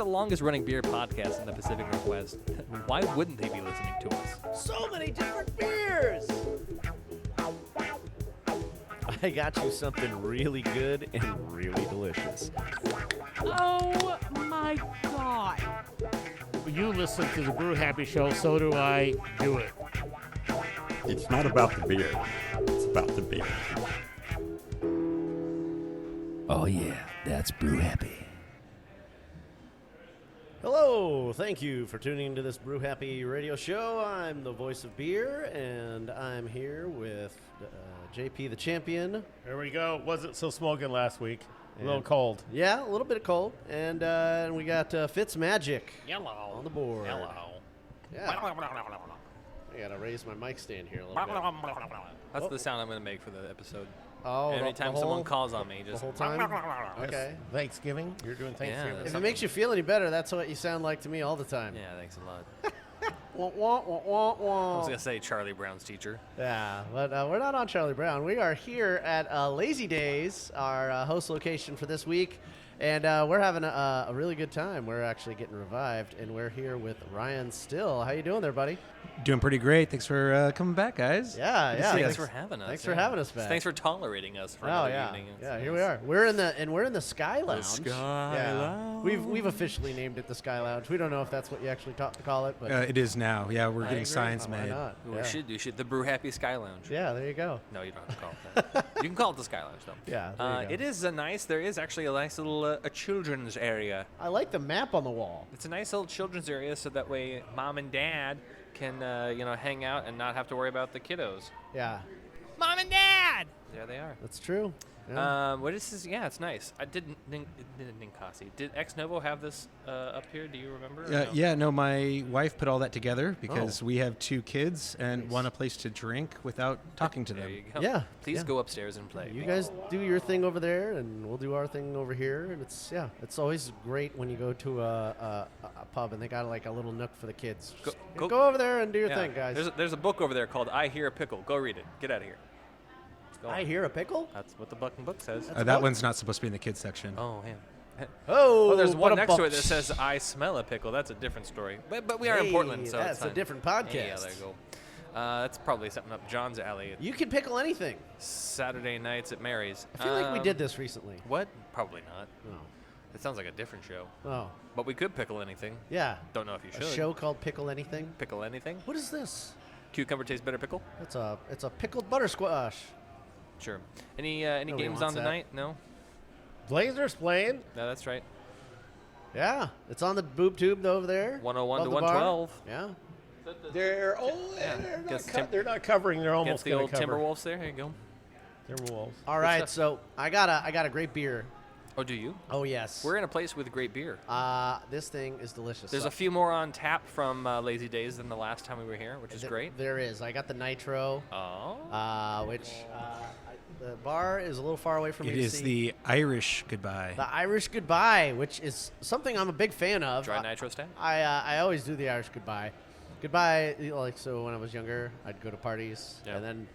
longest-running beer podcast in the Pacific Northwest. Why wouldn't they be listening to us? So many different beers! I got you something really good and really delicious. Oh my God. You listen to the Brew Happy Show, so do I. Do it. It's not about the beer. It's about the beer. Oh yeah, that's Brew Happy. Hello, thank you for tuning into this Brew Happy radio show. I'm the voice of beer, and I'm here with JP the champion. There we go. Wasn't so smoking last week. A little And- cold. Yeah, a little bit cold. And we got Fitz Magic Yellow. on the board. Yellow. Yeah, I got to raise my mic stand here a little bit. That's the sound I'm going to make for the episode. Oh, Anytime the someone whole- calls on me, the just whole time? Okay. Thanksgiving. You're doing Thanksgiving. that's If it makes you feel any better, that's what you sound like to me all the time. yeah, thanks a lot. Wah, wah, wah, wah, I wah. was going to say Charlie Brown's teacher. Yeah, but we're not on Charlie Brown. We are here at Lazy Days, our host location for this week, and we're having a really good time. We're actually getting revived, and we're here with Ryan Still. How you doing there, buddy? Doing pretty great. Thanks for coming back, guys. Yeah, yeah. Thanks for having us. Thanks for having us back. Thanks for tolerating us for Oh another yeah, evening. It's yeah. nice. Here we are. We're in the Sky Lounge. Sky yeah. Lounge. We've officially named it the Sky Lounge. We don't know if that's what you actually call it, but It is now. Yeah, we're I getting agree. signs why made. not? We Yeah. should the Brew Happy Sky Lounge. Yeah, there you go. No, you don't have to call it that. You can call it the Sky Lounge, though. Yeah, there you go. It is a nice. There is actually a nice little a children's area. I like the map on the wall. It's a nice little children's area, so that way mom and dad can hang out and not have to worry about the kiddos. Yeah, Mom and dad. There they are. that's true. Yeah. What is this? Yeah, it's nice. I didn't Ninkasi. Did Ex Novo have this up here? Do you remember? or no? Yeah, no, my wife put all that together because we have 2 kids and Nice. want a place to drink without talking to There them. you go. Yeah, Please yeah. go upstairs and play. You guys do your thing over there, and we'll do our thing over here. And it's always great when you go to a pub and they got like a little nook for the kids. Go- Just go- go over there and do your Yeah. thing, guys. There's a book over there called I Hear a Pickle. Go read it. Get out of here. Go I on. hear a pickle. That's what the book says. That's a That book? one's not supposed to be in the kids section. Oh, yeah. Oh, There's one but a next to it bump. that says I smell a pickle. That's a different story. But we are in Hey, Portland, so that's it's a fine. different Yeah, podcast. there you go. That's probably something up John's alley. You can pickle anything. Saturday nights at Mary's. I feel like we did this recently. What? Probably not. Oh. It sounds like a different show. Oh. But we could pickle anything. Yeah. Don't know if you A should. show called Pickle Anything. Pickle anything. What is this? Cucumber tastes better pickle. It's a pickled butter squash. Sure. Any Nobody games wants on that. tonight? No. Blazers playing. No, that's right. Yeah, it's on the boob tube over there. 101 to above the bar. 112. Yeah. They're not covering. They're Against almost the going old to cover. Timberwolves there. Here you go. Timberwolves. All right, so I got a great beer. Oh, do you? Oh yes. We're in a place with great beer. This thing is delicious. There's So- a few more on tap from Lazy Days than the last time we were here, which is great. There is. I got the Nitro, Oh. which the bar is a little far away from It me to is see. the Irish goodbye. The Irish Goodbye, which is something I'm a big fan of. Dry nitro stat? I always do the Irish Goodbye. Goodbye, like, so when I was younger, I'd go to parties, Yeah. and then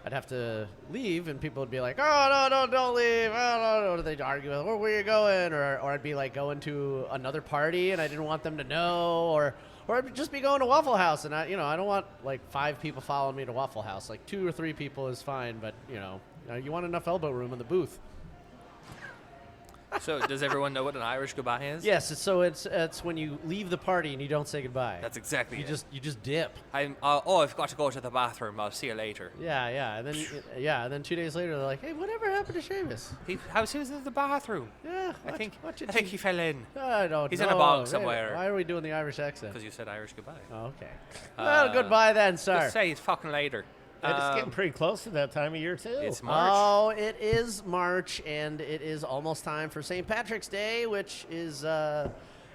I'd have to leave, and people would be like, oh, no, don't leave. Oh, no. They'd argue, where are you going? Or I'd be, like, going to another party, and I didn't want them to know. Or I'd just be going to Waffle House, and I don't want, like, 5 people following me to Waffle House. Like, 2 or 3 people is fine, but, you want enough elbow room in the booth. So does everyone know what an Irish goodbye is? Yes, it's when you leave the party and you don't say goodbye. That's exactly you it. you just dip. I've got to go to the bathroom. I'll see you later. Yeah, and then 2 days later they're like, hey, whatever happened to Seamus? He was in the bathroom. Yeah, I think did I think he fell in I don't he's know. in a bog Wait, somewhere. Why are we doing the Irish accent? because you said Irish goodbye. Oh, okay. Well, goodbye then, sir. Just say it's fucking later. It's getting pretty close to that time of year too. It's March. Oh, it is March, and it is almost time for St. Patrick's Day, which is, I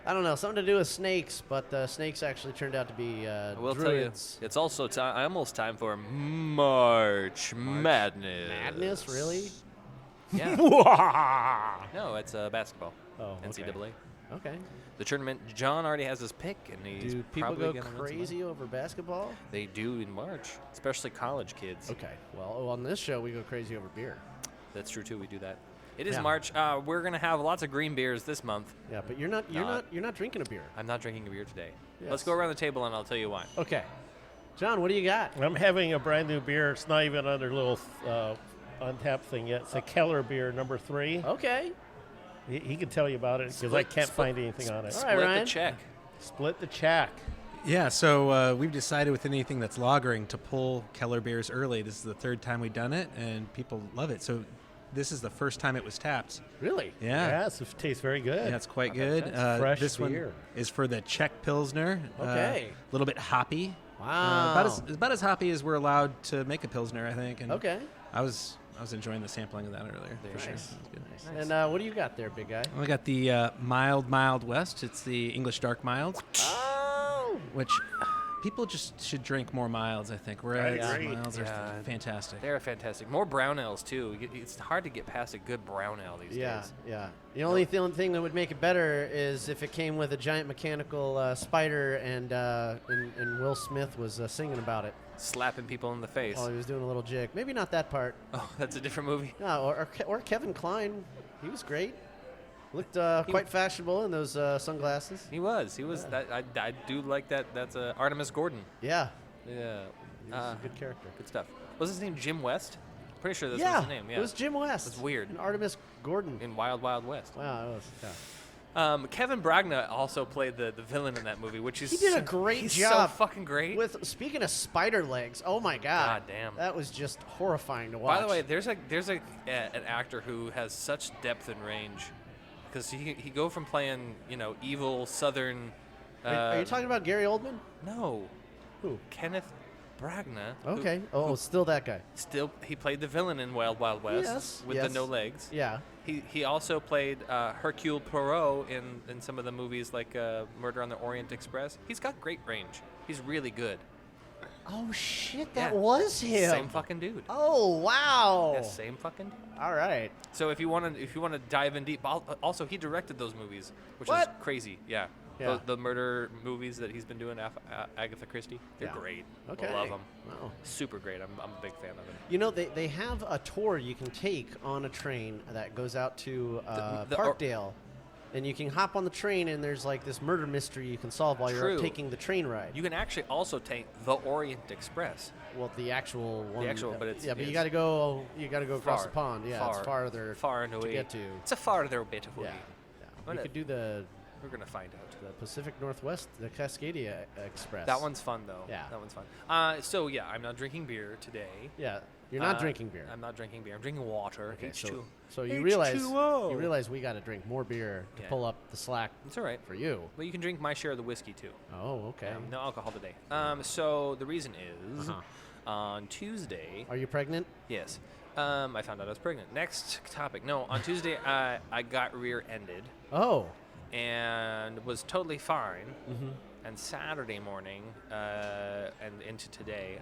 don't know, something to do with snakes, but the snakes actually turned out to be I will druids. tell you, it's also almost time for March Madness. Madness, really? Yeah. No, it's basketball. Oh, okay. NCAA. Okay. The tournament. John already has his pick, and he's Do people probably go gonna win some money. crazy over basketball? They do in March, especially college kids. Okay. Well, on this show, we go crazy over beer. That's true too. We do that. It is Yeah. March. We're gonna have lots of green beers this month. Yeah, but you're not drinking a beer. I'm not drinking a beer today. Yes. Let's go around the table and I'll tell you why. Okay. John, what do you got? I'm having a brand new beer. It's not even on their little untapped thing yet. It's a Keller beer, number 3. Okay. He can tell you about it because I can't find anything on it. All right, Split Ryan. the check. Split the check. Yeah, so we've decided with anything that's lagering to pull Keller beers early. This is the 3rd time we've done it, and people love it. So this is the first time it was tapped. Really? Yeah. Yes, it tastes very good. Yeah, it's quite good. Fresh this beer. one is for the Czech Pilsner. Okay. A little bit hoppy. Wow. About as hoppy as we're allowed to make a Pilsner, I think. And Okay. I was enjoying the sampling of that earlier. For sure. Nice. It was good. And what do you got there, big guy? I got the mild West. It's the English Dark Mild, Oh. which people just should drink more milds, I think. Whereas agree. milds Yeah. are fantastic. They're fantastic. More brown ales too. It's hard to get past a good brown ale these Yeah, days. yeah. The only thing that would make it better is if it came with a giant mechanical spider and Will Smith was singing about it Slapping people in the face. while he was doing a little jig. Maybe not that part. Oh, that's a different movie. No, or Kevin Kline. He was great. Looked quite fashionable in those sunglasses. He was. That I do like that. That's Artemis Gordon. Yeah, Yeah. he was a good character. Good stuff. Was his name Jim West? Pretty sure this Yeah, was his name. Yeah. it was Jim West. That's weird. And Artemis Gordon. In Wild Wild West. Wow, it was. Yeah. Kevin Bragna also played the villain in that movie, which is He did a great he's job. so fucking great. With speaking of spider legs, oh my god! God damn. That was just horrifying to watch. By the way, there's an actor who has such depth and range, because he go from playing evil Southern. are you talking about Gary Oldman? No, Who? Kenneth Bragna. who- Okay. Oh, still that guy. Still, he played the villain in Wild Wild West Yes, with yes. the no legs. Yeah. He also played Hercule Poirot in some of the movies like Murder on the Orient Express. He's got great range. He's really good. Oh shit, that Yeah. was him. Same fucking dude. Oh wow. Yeah, same fucking dude. All right. So if you want to dive in deep, also he directed those movies, which is What? crazy. Yeah. Yeah. The murder movies that he's been doing, Agatha Christie, they're Yeah. great. Okay. I love them. Wow. Super great. I'm a big fan of them. You know, they have a tour you can take on a train that goes out to the- Parkdale, and you can hop on the train and there's like this murder mystery you can solve while you're True. taking the train ride. You can actually also take the Orient Express. Well, the actual one. but it's- yeah, but you it's got to go. You got to go across Far. the pond. Yeah, it's farther. Far and away. to get to. It's a farther bit away. Yeah. What You a- could do the We're gonna find out. Pacific Northwest, the Cascadia Express. That one's fun though. Yeah. That one's fun. So yeah, I'm not drinking beer today. Yeah, you're not drinking beer. I'm not drinking beer. I'm drinking water. Okay, H2. so you realize H2O. we got to drink more beer to Yeah. pull up the slack It's all right. for you. Well, you can drink my share of the whiskey too. Oh, okay. No alcohol today. So the reason is, Uh-huh. on Tuesday. Are you pregnant? Yes. I found out I was pregnant. Next topic. No, on Tuesday I got rear-ended Oh. and was totally fine. Mm-hmm. And Saturday morning and into today,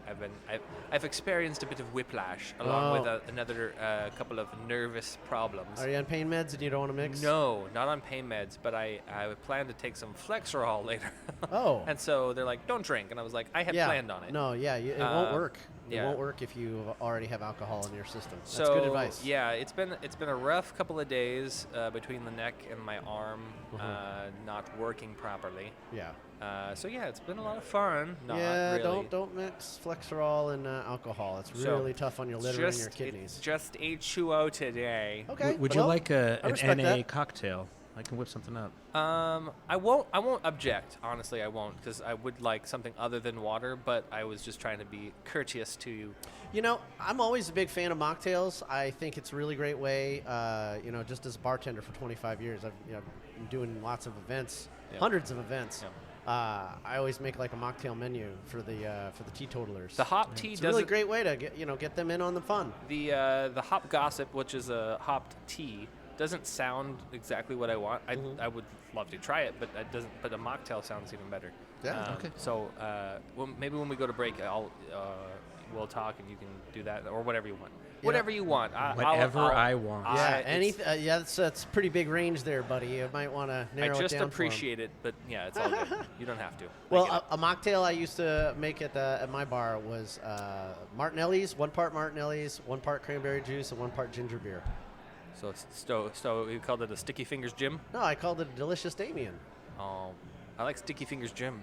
I've experienced a bit of whiplash along with another couple of nervous problems. Are you on pain meds and you don't want to mix? No, not on pain meds, but I plan to take some Flexerol later. Oh. And so they're like, don't drink. And I was like, I had Yeah. planned on it. No, yeah, it won't work. It yeah. won't work if you already have alcohol in your system. That's So good advice. yeah, it's been a rough couple of days between the neck and my arm not working properly. Yeah. So yeah, it's been a lot of fun. Not Yeah, really. don't mix Flexerol and alcohol. It's So, really tough on your liver and your kidneys. It's just H2O today. Okay. Would you well, like I an respect NA that. cocktail? I can whip something up. I won't object. Honestly, I won't, because I would like something other than water. But I was just trying to be courteous to you. You know, I'm always a big fan of mocktails. I think it's a really great way. Just as a bartender for 25 years, I've been doing lots of events, Yeah. hundreds of events. Yeah. I always make like a mocktail menu for the teetotalers. The hop tea It's a really doesn't. great way to get them in on the fun. The hop gossip, which is a hopped tea, doesn't sound exactly what I want. I would love to try it, but it doesn't. But a mocktail sounds even better. Yeah, okay. So maybe when we go to break, we'll talk and you can do that or whatever you want. Whatever you want. Whatever I want. Yeah, it's- that's pretty big range there, buddy. You might want to I narrow it just down. appreciate it, but yeah, it's all good. You don't have to. I Well, get it. a mocktail I used to make at my bar was Martinelli's, 1 part Martinelli's, 1 part cranberry juice, and 1 part ginger beer. So it's so you called it a Sticky Fingers Jim? No, I called it a Delicious Damien. Oh, I like Sticky Fingers Jim.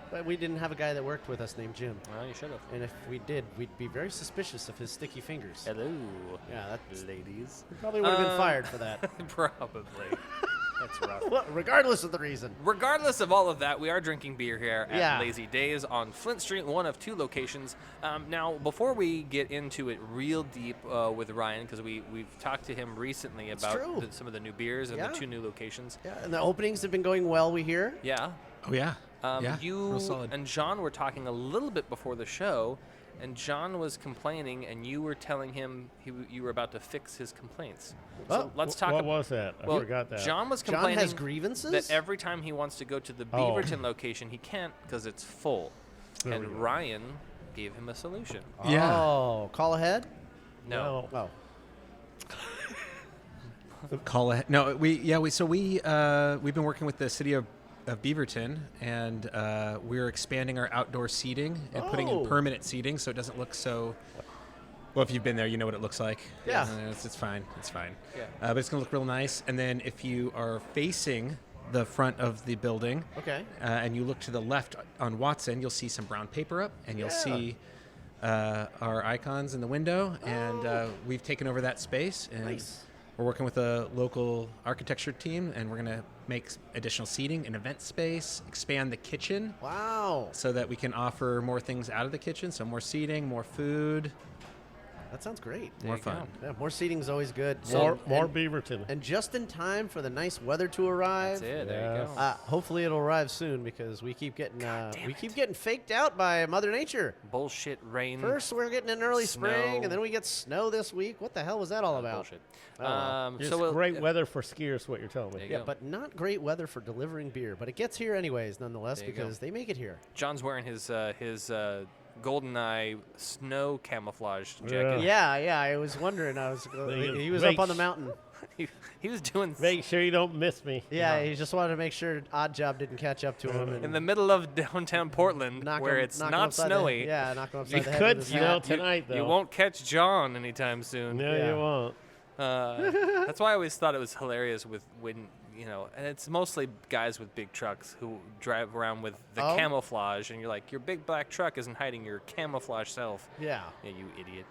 But we didn't have a guy that worked with us named Jim. Well, you should have. And if we did, we'd be very suspicious of his sticky fingers. Hello. Yeah, that's ladies. we probably would have been fired for that. Probably. That's rough. Well, regardless of the reason. Regardless of all of that, we are drinking beer here at Yeah. Lazy Days on Flint Street, one of 2 locations. Now, before we get into it real deep with Ryan, because we've talked to him recently about true. some of the new beers and Yeah. the 2 new locations. Yeah, and the openings have been going well, we hear. Yeah. Oh yeah. Yeah. You Real solid. and John were talking a little bit before the show, and John was complaining, and you were telling him you were about to fix his complaints. Oh, So let's talk. What was that? I forgot that. John was John complaining has grievances? that every time he wants to go to the Oh. Beaverton location, he can't because it's full. There and we go. Ryan gave him a solution. Yeah. Oh, call ahead? No. Oh. Call ahead. No, we've been working with the city of Beaverton, and we're expanding our outdoor seating and putting Oh. in permanent seating, so it doesn't look so. Well, if you've been there, you know what it looks like. Yeah. It's fine. It's fine. Yeah. But it's gonna look real nice. And then if you are facing the front of the building, Okay. and you look to the left on Watson, you'll see some brown paper up, and you'll Yeah. see our icons in the window, and we've taken over that space. And Nice. we're working with a local architecture team, and we're going to make additional seating, an event space, expand the kitchen Wow. so that we can offer more things out of the kitchen. So more seating, more food, That sounds great. more you go. fun. Yeah, more seating is always good. More And- Beaverton. And just in time for the nice weather to arrive. That's it. There you Yes. go. Hopefully it'll arrive soon because we keep getting faked out by Mother Nature. Bullshit rain. First we're getting an early Snow. spring, and then we get snow this week. What the hell was that all about? Bullshit. Oh, well. It's so great weather for skiers, what you're telling There me. you Yeah, go. but not great weather for delivering beer. But it gets here anyways, nonetheless, There you go. because they make it here. John's wearing his GoldenEye snow camouflage jacket. Yeah, I was wondering. He was up on the mountain. He was doing Make sure you don't miss me. Yeah, he just wanted to make sure Odd Job didn't catch up to him. And in the middle of downtown Portland, knock where him- it's knock him not upside the- snowy. yeah, knock him upside You the head could with his snow hat. tonight, though. You won't catch John anytime soon. No, Yeah. you won't. That's why I always thought it was hilarious when and it's mostly guys with big trucks who drive around with the Oh. camouflage, and you're like, your big black truck isn't hiding your camouflage self. Yeah. Yeah, you idiot.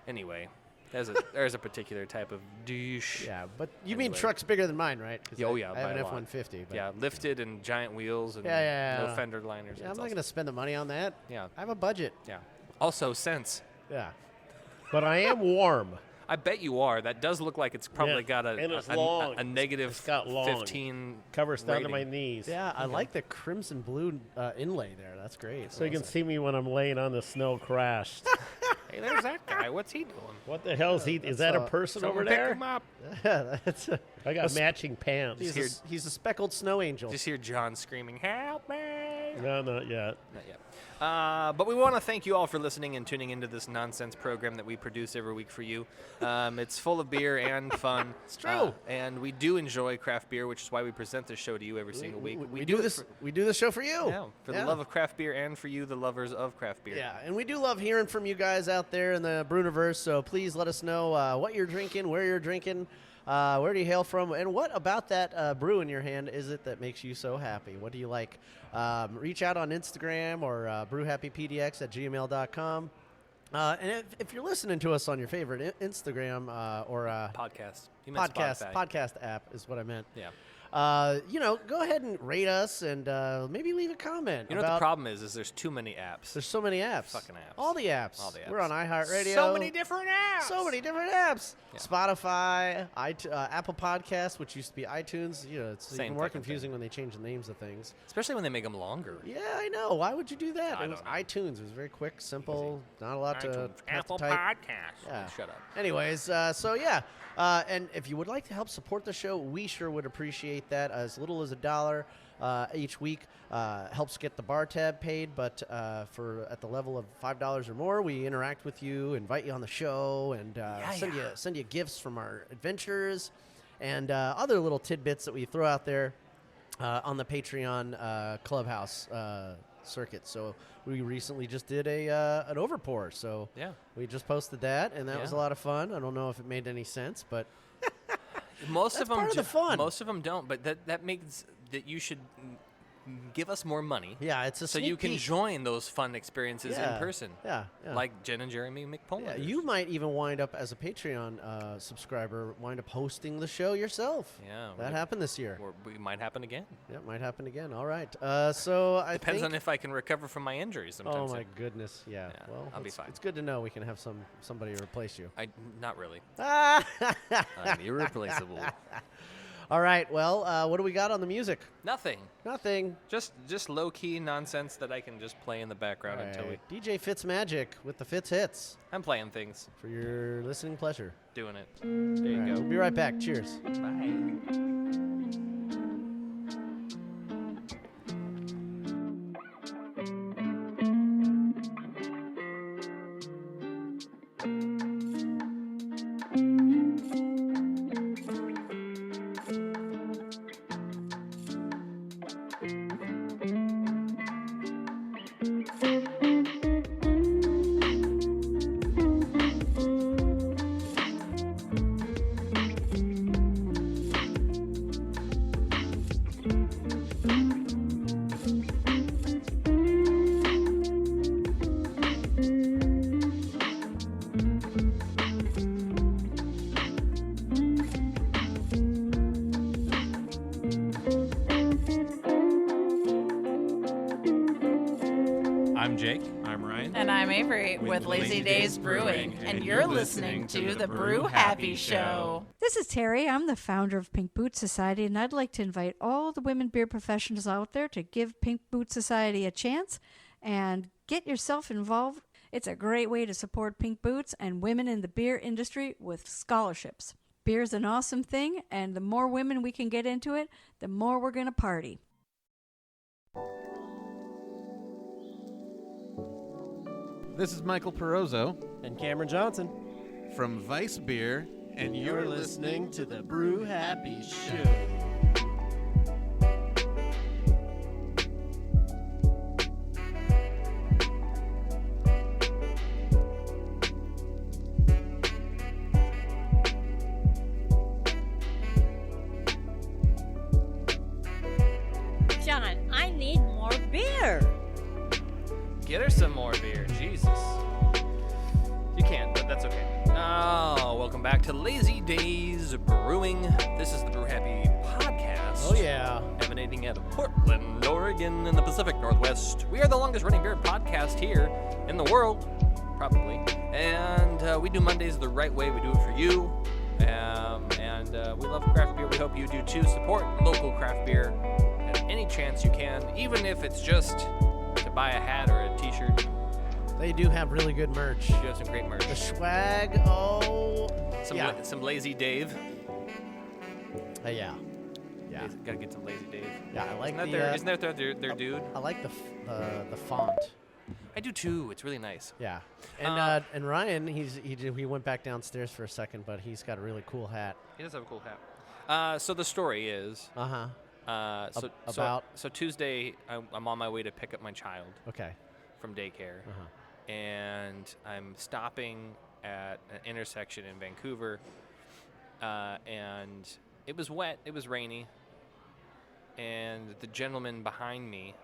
Anyway, there's a particular type of douche. Yeah, but you mean Anyway. trucks bigger than mine, right? 'Cause Oh, yeah, I have by an a lot. F-150. But Yeah, lifted and giant wheels and Yeah. no fender liners. Yeah, I'm It's not awesome. going to spend the money on that. Yeah, I have a budget. yeah. Also, sense. Yeah. But I am warm. I bet you are. That does look like it's probably Yeah, got and it's a long. negative It's got long. 15 Covers down to rating. my knees. Yeah, I like the crimson blue inlay there. That's great. So you can see me when I'm laying on the snow crashed. Hey, there's that guy. What's he doing? What the hell is he? Is that a person over Someone pick there? him up. Yeah, that's I got matching pants. he's a speckled snow angel. Just hear John screaming, "Help me!" No, not yet. Not yet. But we want to thank you all for listening and tuning into this nonsense program that we produce every week for you. It's full of beer and fun. It's true. And we do enjoy craft beer, which is why we present this show to you every single week. We do this. We do this show for you. Yeah, for the love of craft beer and for you, the lovers of craft beer. Yeah, and we do love hearing from you guys out there in the Bruniverse. So please let us know what you're drinking, where you're drinking, where do you hail from, and what about that brew in your hand is it that makes you so happy? What do you like? Reach out on Instagram or brewhappypdx@gmail.com. And if you're listening to us on your favorite Instagram or Podcast. You meant Spotify. podcast app is what I meant. Yeah. Go ahead and rate us and maybe leave a comment. You know what about the problem is there's too many apps. There's so many apps. Fucking apps. All the apps. All the We're on apps. iHeartRadio. So many different apps. So many different apps. Yeah. Spotify, Apple Podcasts, which used to be iTunes. It's Same even more fucking confusing when they change the names of things. Especially when they make them longer. Yeah, I know. Why would you do that? I It was don't know. iTunes. It was very quick, simple, not a lot to iTunes. have to Apple type. Podcasts. Yeah. Shut up. Anyways, and if you would like to help support the show, we sure would appreciate that. As little as $1 each week helps get the bar tab paid, but for at the level of $5 or more, we interact with you, invite you on the show, and send you gifts from our adventures and other little tidbits that we throw out there on the Patreon Clubhouse circuit. So we recently just did an overpour. So Yeah. we just posted that, and that was a Yeah. lot of fun. I don't know if it made any sense, but Most That's of them part of the fun. Most of them don't, but that makes that you should give us more money. Yeah, it's a so sneak you can peek. join those fun experiences Yeah, in person. yeah. Like Jen and Jeremy McPoland. Yeah, you might even wind up as a Patreon subscriber, wind up hosting the show yourself. Yeah, that happened this year. Or we might happen again. Yeah, it might happen again. All right. So I Depends think, on if I can recover from my injuries. Oh Sometimes. my goodness. Yeah. Yeah, Well, I'll be it's, fine. it's good to know we can have somebody replace you. Not really. Ah! I'm irreplaceable. All right. Well, what do we got on the music? Nothing. Nothing. Just low key nonsense that I can just play in the background All until we. right. DJ Fitz Magic with the Fitz hits I'm playing things, for your listening pleasure. doing it. There you All right, go. we'll be right back. Cheers. Bye. I'm Jake. I'm Ryan. And I'm Avery with Lazy Days Brewing, and you're listening to the Brew Happy Show. This is Terry. I'm the founder of Pink Boot Society, and I'd like to invite all the women beer professionals out there to give Pink Boot Society a chance and get yourself involved. It's a great way to support Pink Boots and women in the beer industry with scholarships. Beer's an awesome thing, and the more women we can get into it, the more we're going to party. This is Michael Perozzo and Cameron Johnson from Vice Beer, and you're listening to the Brew Happy Show. John, I need more beer. Get her some more beer. Jesus. You can't, but that's okay. Oh, welcome back to Lazy Days Brewing. This is the Brew Happy podcast. Oh, yeah. Emanating out of Portland, Oregon, in the Pacific Northwest. We are the longest running beer podcast here in the world, probably. And we do Mondays the right way. We do it for you. And we love craft beer. We hope you do too. Support local craft beer at any chance you can, even if it's just to buy a hat or a t-shirt. They do have really good merch. You have some great merch. The swag, oh. Some Lazy Dave. Yeah. Yeah. Gotta get some Lazy Dave. Yeah, I like Isn't that their dude? I like the font. I do too. It's really nice. Yeah. And Ryan, he went back downstairs for a second, but he's got a really cool hat. He does have a cool hat. So the story is. So Tuesday, I'm on my way to pick up my child. Okay. From daycare. And I'm stopping at an intersection in Vancouver. And it was wet. It was rainy. And the gentleman behind me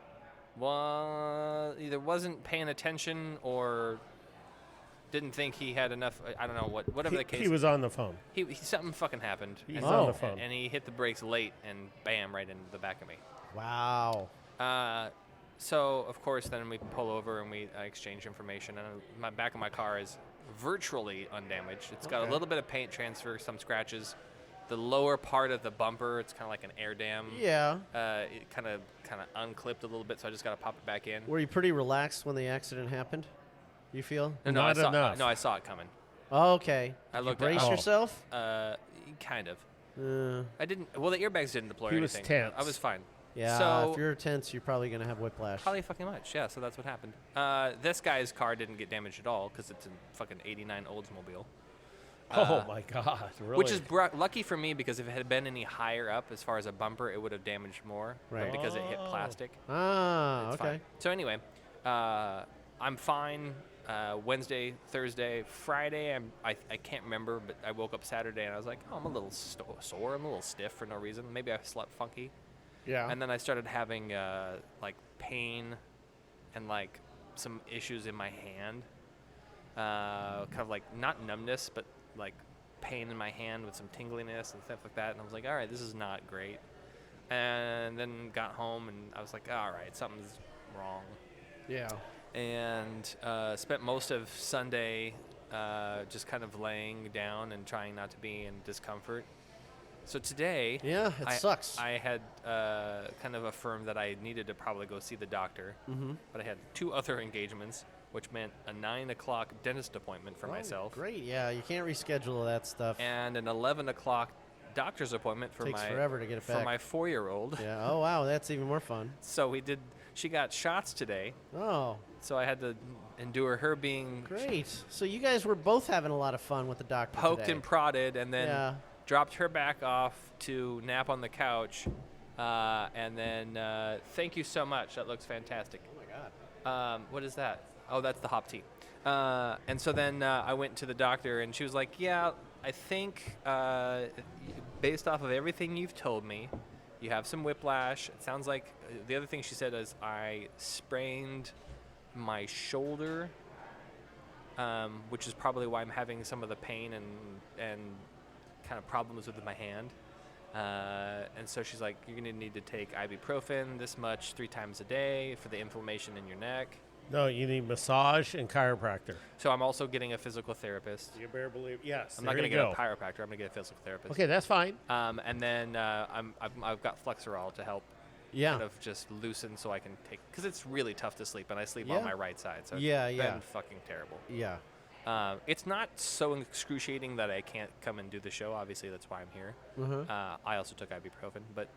either wasn't paying attention or didn't think he had enough. I don't know whatever the case. He was on the phone. Something fucking happened. He's on the phone. And he hit the brakes late and bam, right into the back of me. Wow. So of course then we pull over and I exchange information. And my back of my car is virtually undamaged. It's got a little bit of paint transfer, some scratches. The lower part of the bumper, it's kind of like an air dam. Yeah. It kind of unclipped a little bit, so I just got to pop it back in. Were you pretty relaxed when the accident happened? You feel? No, I saw it coming. Oh, okay. I looked. Brace yourself. Kind of. I didn't. Well, the airbags didn't deploy. He or was anything. tense. I was fine. Yeah. So if you're tense, you're probably gonna have whiplash. Probably fucking much. Yeah. So that's what happened. This guy's car didn't get damaged at all because it's a fucking '89 Oldsmobile. Oh my God! Really? Which is lucky for me because if it had been any higher up as far as a bumper, it would have damaged more. Right. But because it hit plastic. Ah. It's Okay. fine. So anyway, I'm fine. Wednesday, Thursday, Friday. I can't remember, but I woke up Saturday and I was like, oh, I'm a little sore. I'm a little stiff for no reason. Maybe I slept funky. Yeah. And then I started having like pain and like some issues in my hand. Kind of like not numbness, but like pain in my hand with some tingliness and stuff like that. And I was like, all right, this is not great. And then got home and I was like, all right, something's wrong. Yeah. And spent most of Sunday just kind of laying down and trying not to be in discomfort. So today, Yeah, it sucks. I had kind of affirmed that I needed to probably go see the doctor, but I had 2 other engagements, which meant a 9 o'clock dentist appointment for myself, Great. Yeah, you can't reschedule that stuff. and an 11 o'clock doctor's appointment for Takes my forever to get it for back. my 4-year-old. Yeah. Oh wow, that's even more fun. So she got shots today, Oh, so I had to endure her being great. So you guys were both having a lot of fun with the doctor poked today. and prodded, and then Yeah. dropped her back off to nap on the couch. And then thank you so much. That looks fantastic. Oh my God. What is that? Oh, that's the hop tea. And so then I went to the doctor, and she was like, yeah, I think based off of everything you've told me, you have some whiplash. It sounds like the other thing she said is I sprained my shoulder, which is probably why I'm having some of the pain and kind of problems with my hand. And so she's like, you're going to need to take ibuprofen this much 3 times a day for the inflammation in your neck. No, you need massage and chiropractor. So I'm also getting a physical therapist. You better believe. Yes. I'm not going to get a chiropractor. I'm going to get a physical therapist. Okay, that's fine. And then I've got Flexerol to help Yeah. kind of just loosen so I can take, because it's really tough to sleep, and I sleep Yeah. on my right side. So Yeah, it's yeah. been fucking terrible. Yeah. It's not so excruciating that I can't come and do the show. Obviously, that's why I'm here. I also took ibuprofen, but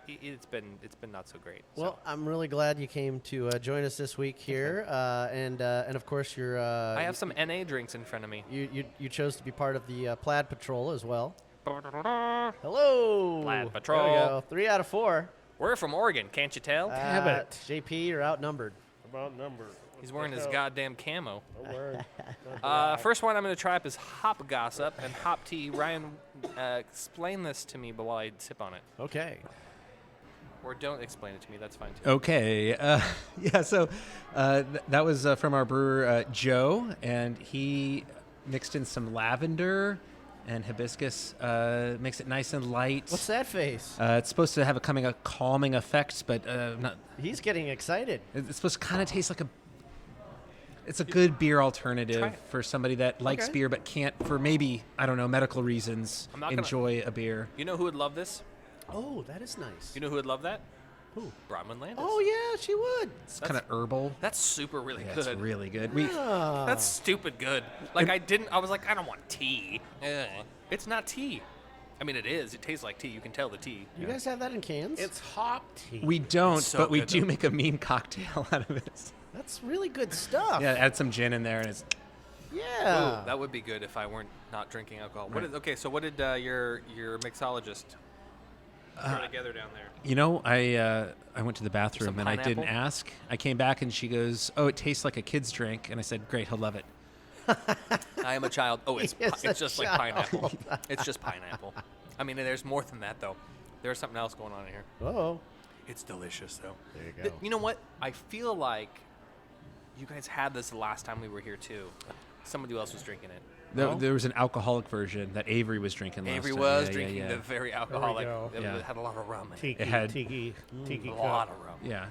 it's been not so great. Well, I'm really glad you came to join us this week here, and of course you're. I have some NA drinks in front of me. You chose to be part of the Plaid Patrol as well. Hello. Plaid There Patrol. we go. 3 out of 4. We're from Oregon, can't you tell? Damn it. JP, you're outnumbered. About number. He's wearing his goddamn camo. I'm wearing- First one I'm going to try up is Hop Gossip and Hop Tea. Ryan, explain this to me while I sip on it. Okay. Or don't explain it to me. That's fine, too. Okay. Yeah, so that was from our brewer, Joe, and he mixed in some lavender and hibiscus, makes it nice and light. What's that face? It's supposed to have a calming effect, but not. He's getting excited. It's supposed to kind of taste like it's a good beer alternative for somebody that likes Okay. beer but can't, for maybe, I don't know, medical reasons, I'm not gonna- enjoy a beer. You know who would love this? Oh, that is nice. You know who would love that? Who? Bronwyn Landis. Oh yeah, she would. It's kind of herbal. That's super really Yeah, good. it's really good. We That's stupid good. Like, I was like, I don't want tea. It's not tea. I mean, it is. It tastes like tea. You can tell the tea. You guys have that in cans? It's hop tea. we don't, It's so but we good, do though. make a mean cocktail out of it. That's really good stuff. Yeah, add some gin in there, and it's Yeah. Ooh, that would be good if I weren't not drinking alcohol. So what did your mixologist throw together down there? You know, I went to the bathroom Some and I didn't pineapple? ask. I came back and she goes, "Oh, it tastes like a kid's drink," and I said, "Great, he'll love it." I am a child. Oh, it's He is a it's just like child. pineapple. It's just pineapple. I mean, there's more than that though. There's something else going on here. Oh. It's delicious though. There you go. You know what? I feel like you guys had this the last time we were here too. Somebody else was drinking it. There was an alcoholic version that Avery was drinking last Avery time. was Yeah, drinking yeah, the very alcoholic. go. It Yeah. had a lot of rum in it. Tiki, It had- tiki A cup. lot of rum. yeah.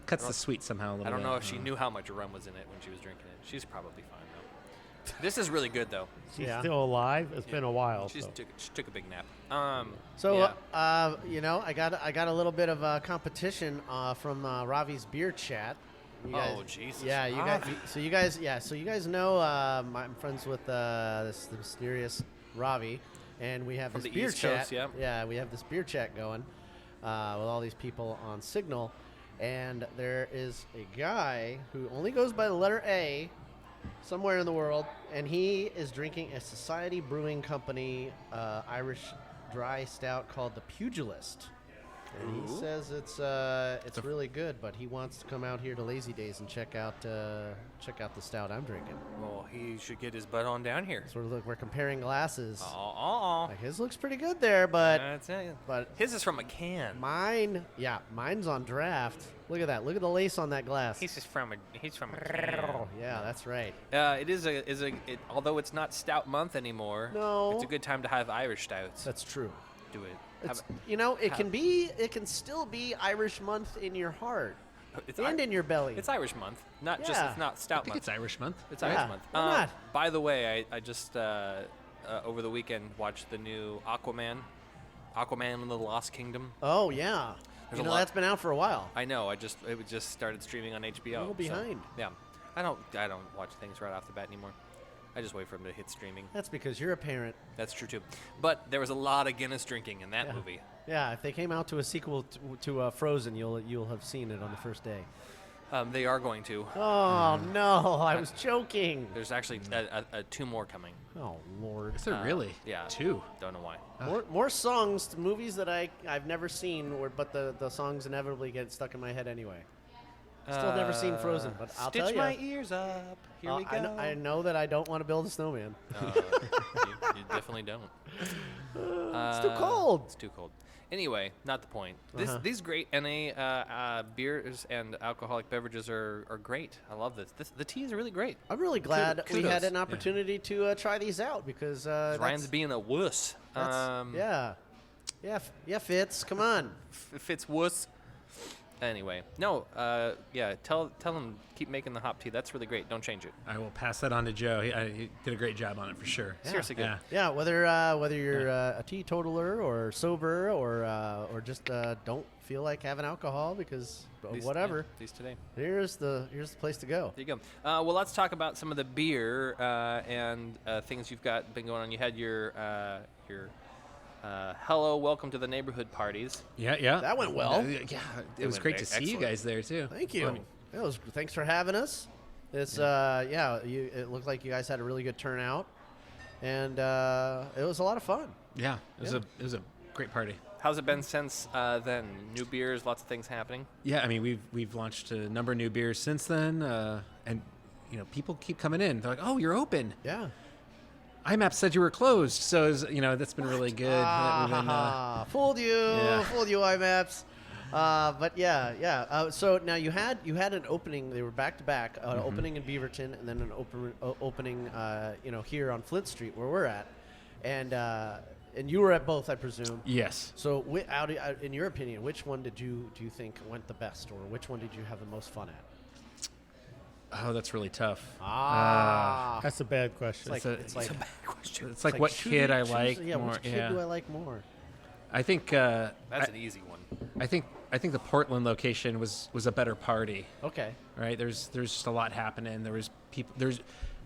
Cuts the sweet somehow a little I don't bit. know if she knew how much rum was in it when she was drinking it. She's probably fine though. This is really good though. She's Yeah. still alive. It's been a while. She So. took a big nap. So, yeah. you know, I got a little bit of competition from Ravi's beer chat. You guys, Oh, Jesus. Yeah, you guys. So you guys know I'm friends with this the mysterious Ravi, and we have From this the beer East chat. Coast, yeah. Yeah, we have this beer chat going with all these people on Signal, and there is a guy who only goes by the letter A somewhere in the world, and he is drinking a Society Brewing Company Irish dry stout called the Pugilist. And he says it's really good, but he wants to come out here to Lazy Days and check out the stout I'm drinking. Well, he should get his butt on down here. Sort of look, we're comparing glasses. Oh, Like his looks pretty good there, but that's it. but His is from a can. mine's on draft. Look at that. Look at the lace on that glass. He's from a can. Oh, yeah, that's right. It is although it's not stout month anymore. No. It's a good time to have Irish stouts. That's true. Do it. It's, it can still be Irish month in your heart and in your belly. It's Irish month, not just Yeah. it's not I stout think month. it's Irish month. It's Yeah, Irish month. why not? By the way, I just over the weekend watched the new Aquaman and the Lost Kingdom. Oh yeah. There's a lot- That's been out for a while. I know. It just started streaming on HBO. A little so, behind. yeah, I don't watch things right off the bat anymore. I just wait for them to hit streaming. That's because you're a parent. That's true too. But there was a lot of Guinness drinking in that movie. Yeah, if they came out to a sequel to Frozen, you'll have seen it on the first day. They are going to. Oh no, I was joking. There's actually two more coming. Oh Lord. Is there really? Yeah. 2? Don't know why. More songs, movies that I've never seen, but the songs inevitably get stuck in my head anyway. Still never seen Frozen, but I'll tell you. Stitch my ears up. Here we go. I know that I don't want to build a snowman. You definitely don't. It's too cold. It's too cold. Anyway, not the point. These great NA beers and alcoholic beverages are great. I love this. The tea is really great. I'm really glad we Kudos. had an opportunity to try these out because Ryan's being a wuss. yeah, Fitz, come on. Fitz wuss. Anyway, no, tell them keep making the hop tea. That's really great. Don't change it. I will pass that on to Joe. He did a great job on it for sure. Seriously good. Yeah. Yeah, whether you're a teetotaler or sober or just don't feel like having alcohol because whatever. Yeah, these today. Here's the place to go. There you go. Well, let's talk about some of the beer and things you've been going on. You had your hello, welcome to the neighborhood parties. Yeah. That went well. Yeah, it was went great to see you excellent. guys there too. Thank you. Thanks for having us. It's it looked like you guys had a really good turnout, and it was a lot of fun. Yeah, it was a great party. How's it been since then? New beers, lots of things happening. Yeah, I mean we've launched a number of new beers since then, and people keep coming in. They're like, "Oh, you're open." Yeah. IMAP said you were closed, so that's been really good. We've been, fooled you, IMAPs. But yeah. So now you had an opening. They were back to back, an opening in Beaverton, and then an opening, here on Flint Street where we're at, and you were at both, I presume. Yes. So, in your opinion, which one do you think went the best, or which one did you have the most fun at? Oh, that's really tough. That's a bad question. It's like a bad question. It's like what kid I like yeah, more. which kid do I like more? I think That's an easy one. I think the Portland location was a better party. Okay. Right? There's just a lot happening. There was people.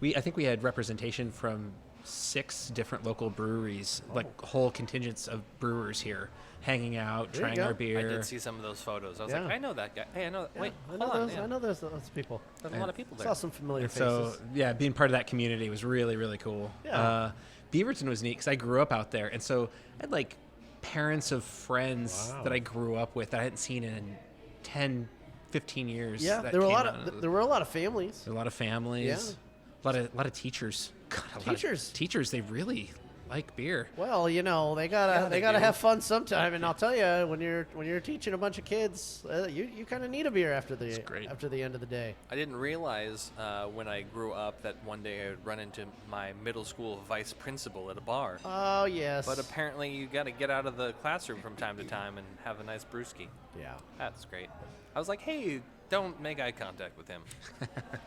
I think we had representation from 6 different local breweries, like whole contingents of brewers here, hanging out, There you trying go. our beer. I did see some of those photos. I was like, Yeah. I know that guy. Hey, I know that. Wait, I hold know on. those. yeah. I know those people. There's a lot of people there. Saw some familiar And faces. so yeah, being part of that community was really, really cool. Yeah. Beaverton was neat because I grew up out there, and so I had like parents of friends Wow. that I grew up with that I hadn't seen in 10, 15 years. Yeah, that there were a came lot out. of there were a lot of families. There were a lot of families. A lot of teachers. God, a lot of Teachers. teachers. They really like beer. Well, they gotta they gotta do. have fun sometime, and I'll tell you, when you're teaching a bunch of kids, you kind of need a beer after great. the end of the day. I didn't realize when I grew up that one day I would run into my middle school vice principal at a bar. Oh yes. But apparently you got to get out of the classroom from time to time and have a nice brewski. yeah, That's great. I was like, hey, don't make eye contact with him.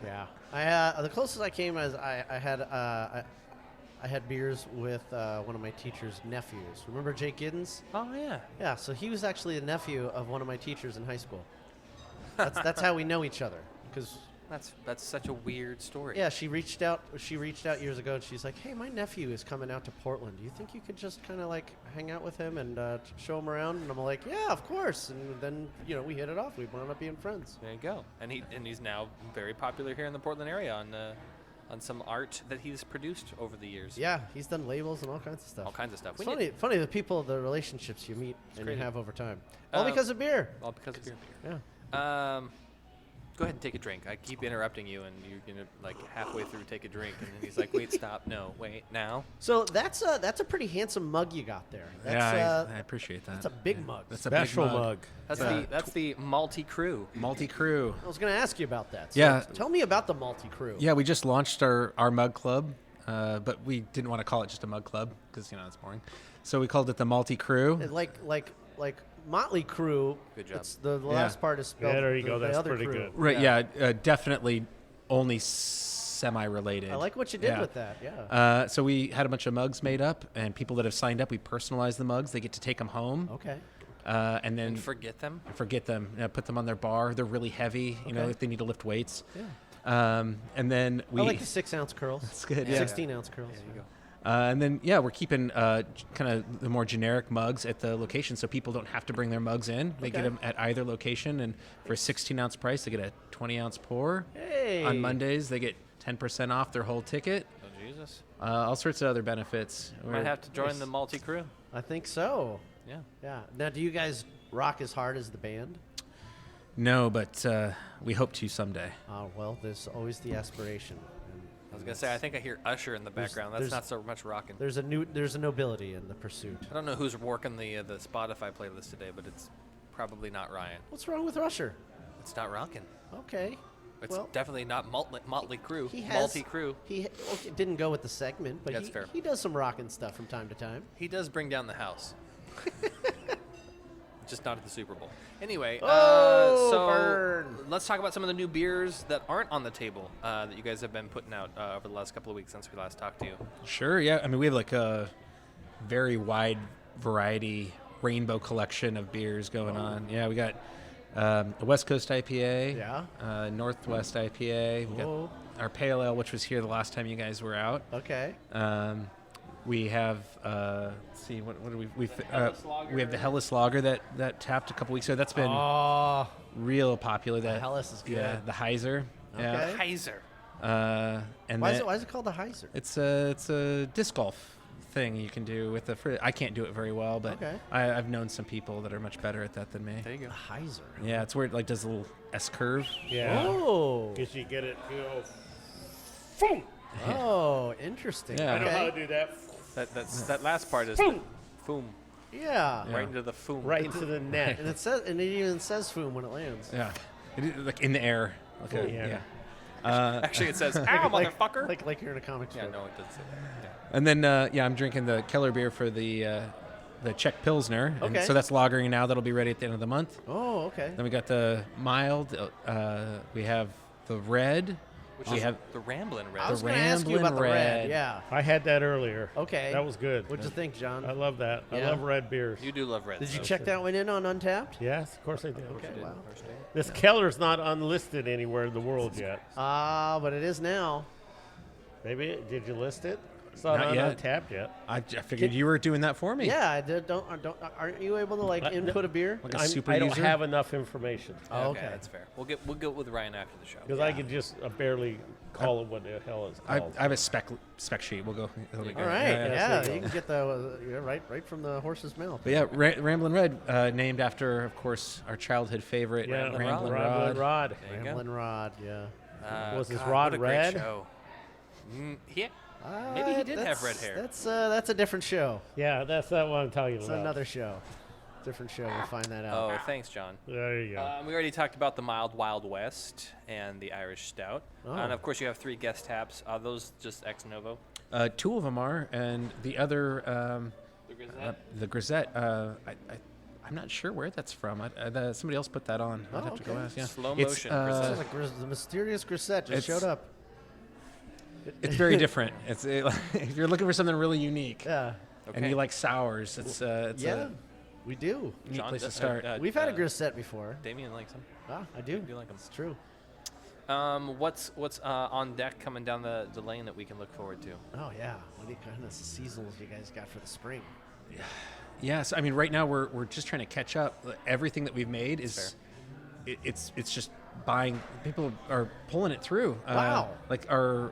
yeah. The closest I came is I had beers with one of my teacher's nephews. Remember Jake Giddens? Oh, yeah. Yeah, so he was actually a nephew of one of my teachers in high school. That's how we know each other. Because That's such a weird story. yeah, she reached out years ago, and she's like, "Hey, my nephew is coming out to Portland. Do you think you could just kind of like hang out with him and show him around?" And I'm like, "Yeah, of course." And then we hit it off. We wound up being friends. There you go. And he's now very popular here in the Portland area on on some art that he's produced over the years. Yeah, he's done labels and all kinds of stuff. All kinds of stuff. It's funny the people, the relationships you meet and crazy. you have over time. All because of beer. All because of beer. Yeah. Go ahead and take a drink. I keep interrupting you, and you're gonna like halfway through take a drink, and then he's like, "Wait, stop, no, wait, now." So that's a pretty handsome mug you got there. That's, Yeah, I appreciate that. That's a big mug. That's a Special big mug. That's the Malty Crew. Malty Crew. I was going to ask you about that. So Yeah. Tell me about the Multi Crew. Yeah, we just launched our mug club, but we didn't want to call it just a mug club because it's boring. So we called it the Malty Crew. Like Motley Crue. Good job. It's the last part is spelled. Yeah, there you go. the That's other pretty crew. good. Right? Yeah, definitely only semi-related. I like what you did Yeah. with that. Yeah. So we had a bunch of mugs made up, and people that have signed up, we personalize the mugs. They get to take them home. Okay. And then And forget them. forget them. Put them on their bar. They're really heavy. You know, Okay. if they need to lift weights. Yeah. And then we. I like the 6-ounce curls. That's good. Yeah. 16-ounce curls. There you go. And then we're keeping kind of the more generic mugs at the location, so people don't have to bring their mugs in. They get Okay. them at either location, and for a 16-ounce price, they get a 20-ounce pour. Hey. On Mondays, they get 10% off their whole ticket. Oh Jesus! All sorts of other benefits. Might have to join the Malty Crew. I think so. Yeah. Yeah. Now, do you guys rock as hard as the band? No, but we hope to someday. Well, there's always the aspiration. I was gonna say I think I hear Usher in the background. That's there's- not so much rocking. There's a nobility in the pursuit. I don't know who's working the Spotify playlist today, but it's probably not Ryan. What's wrong with Usher? It's not rocking. Okay. It's Well, definitely not Motley Crue. he has. Malty Crew. He didn't go with the segment, but That's fair. he does some rocking stuff from time to time. He does bring down the house. Just not at the Super Bowl. Anyway, so burn. let's talk about some of the new beers that aren't on the table that you guys have been putting out over the last couple of weeks since we last talked to you. Sure, yeah. I mean, we have like a very wide variety rainbow collection of beers going on. Yeah, we got a West Coast IPA, Northwest IPA. We got our Pale Ale, which was here the last time you guys were out. Okay. We have let's see what do we have the Hellas Lager that tapped a couple weeks ago. That's been real popular. That Hellas is good. Yeah, the Heiser. Yeah. Okay. Heiser. And Why is it called the Heiser? It's a disc golf thing you can do with the. I can't do it very well, but Okay. I've known some people that are much better at that than me. There you go. The Heiser. Yeah, it's where it like does a little S curve. Yeah. Oh. Because you get it, Oh, interesting. Yeah. I know how Okay. to do that. That last part is Foom. foom. Yeah. Right into the foom. Right into the net. And it even says "foom" when it lands. Yeah, it is, like in the air. Like a, Yeah. yeah. Actually, it says, "Ow, motherfucker!" Like you're in a comic strip. yeah, no, it doesn't say that. Yeah. And then I'm drinking the Keller beer for the Czech Pilsner. And Okay. so that's lagering now. That'll be ready at the end of the month. Oh, okay. Then we got the mild. We have the red. Which we is have the Ramblin' Red. I was going to ask you about the Ramblin' red. Red. Yeah. I had that earlier. Okay. That was good. What'd you think, John? I love that. I Yeah? love red beers. You do love red. Did you though. check that one in on Untapped? Yes, of course I did. Okay. Wow. This Keller's not unlisted anywhere in the world yet. But it is now. Maybe did you list it? It's not, Not on yet. Untapped yet. I figured you were doing that for me. Yeah, I did. Aren't you able to input a beer? Like a I'm- super I don't user? have enough information Oh, Okay, okay. that's fair. We'll get with Ryan after the show. because I could just barely call it what the hell it's called. I have a spec sheet. We'll go. It'll be All good. right. Yeah, yeah. Yeah, there you you can get the right from the horse's mouth. But yeah, Ramblin' Red, named after, of course, our childhood favorite, yeah, Ramblin' Ramblin' Rod. Rod. There you go. Ramblin' Rod. Yeah. Was his God, rod what a great red? show. Yeah. Maybe he did have That's- red hair. That's a different show. Yeah, that's not what I'm talking It's about. another show. Different show. We'll find that out. Oh, thanks, John. There you go. We already talked about the mild Wild West and the Irish Stout. Oh. And of course, you have 3 guest taps. Are those just ex novo? 2 of them are, and the other, The Grisette? the Grisette, I'm not sure where that's from. Somebody else put that on. I'd have to go okay. ask. Yeah. Slow It's, motion Sounds like the mysterious Grisette just It's- showed up. It's very different. It's if you're looking for something really unique, Yeah. and Okay. you like sours, it's Yeah. We do. a neat John place to does- start. We've had a Grisette before. Damien likes them. Ah, I do. You like them. It's true. What's on deck coming down the lane that we can look forward to? Oh yeah. What kind of seasonals you guys got for the spring? Yes, I mean right now we're just trying to catch up. Everything that we've made is it's just buying. People are pulling it through. Wow. Like our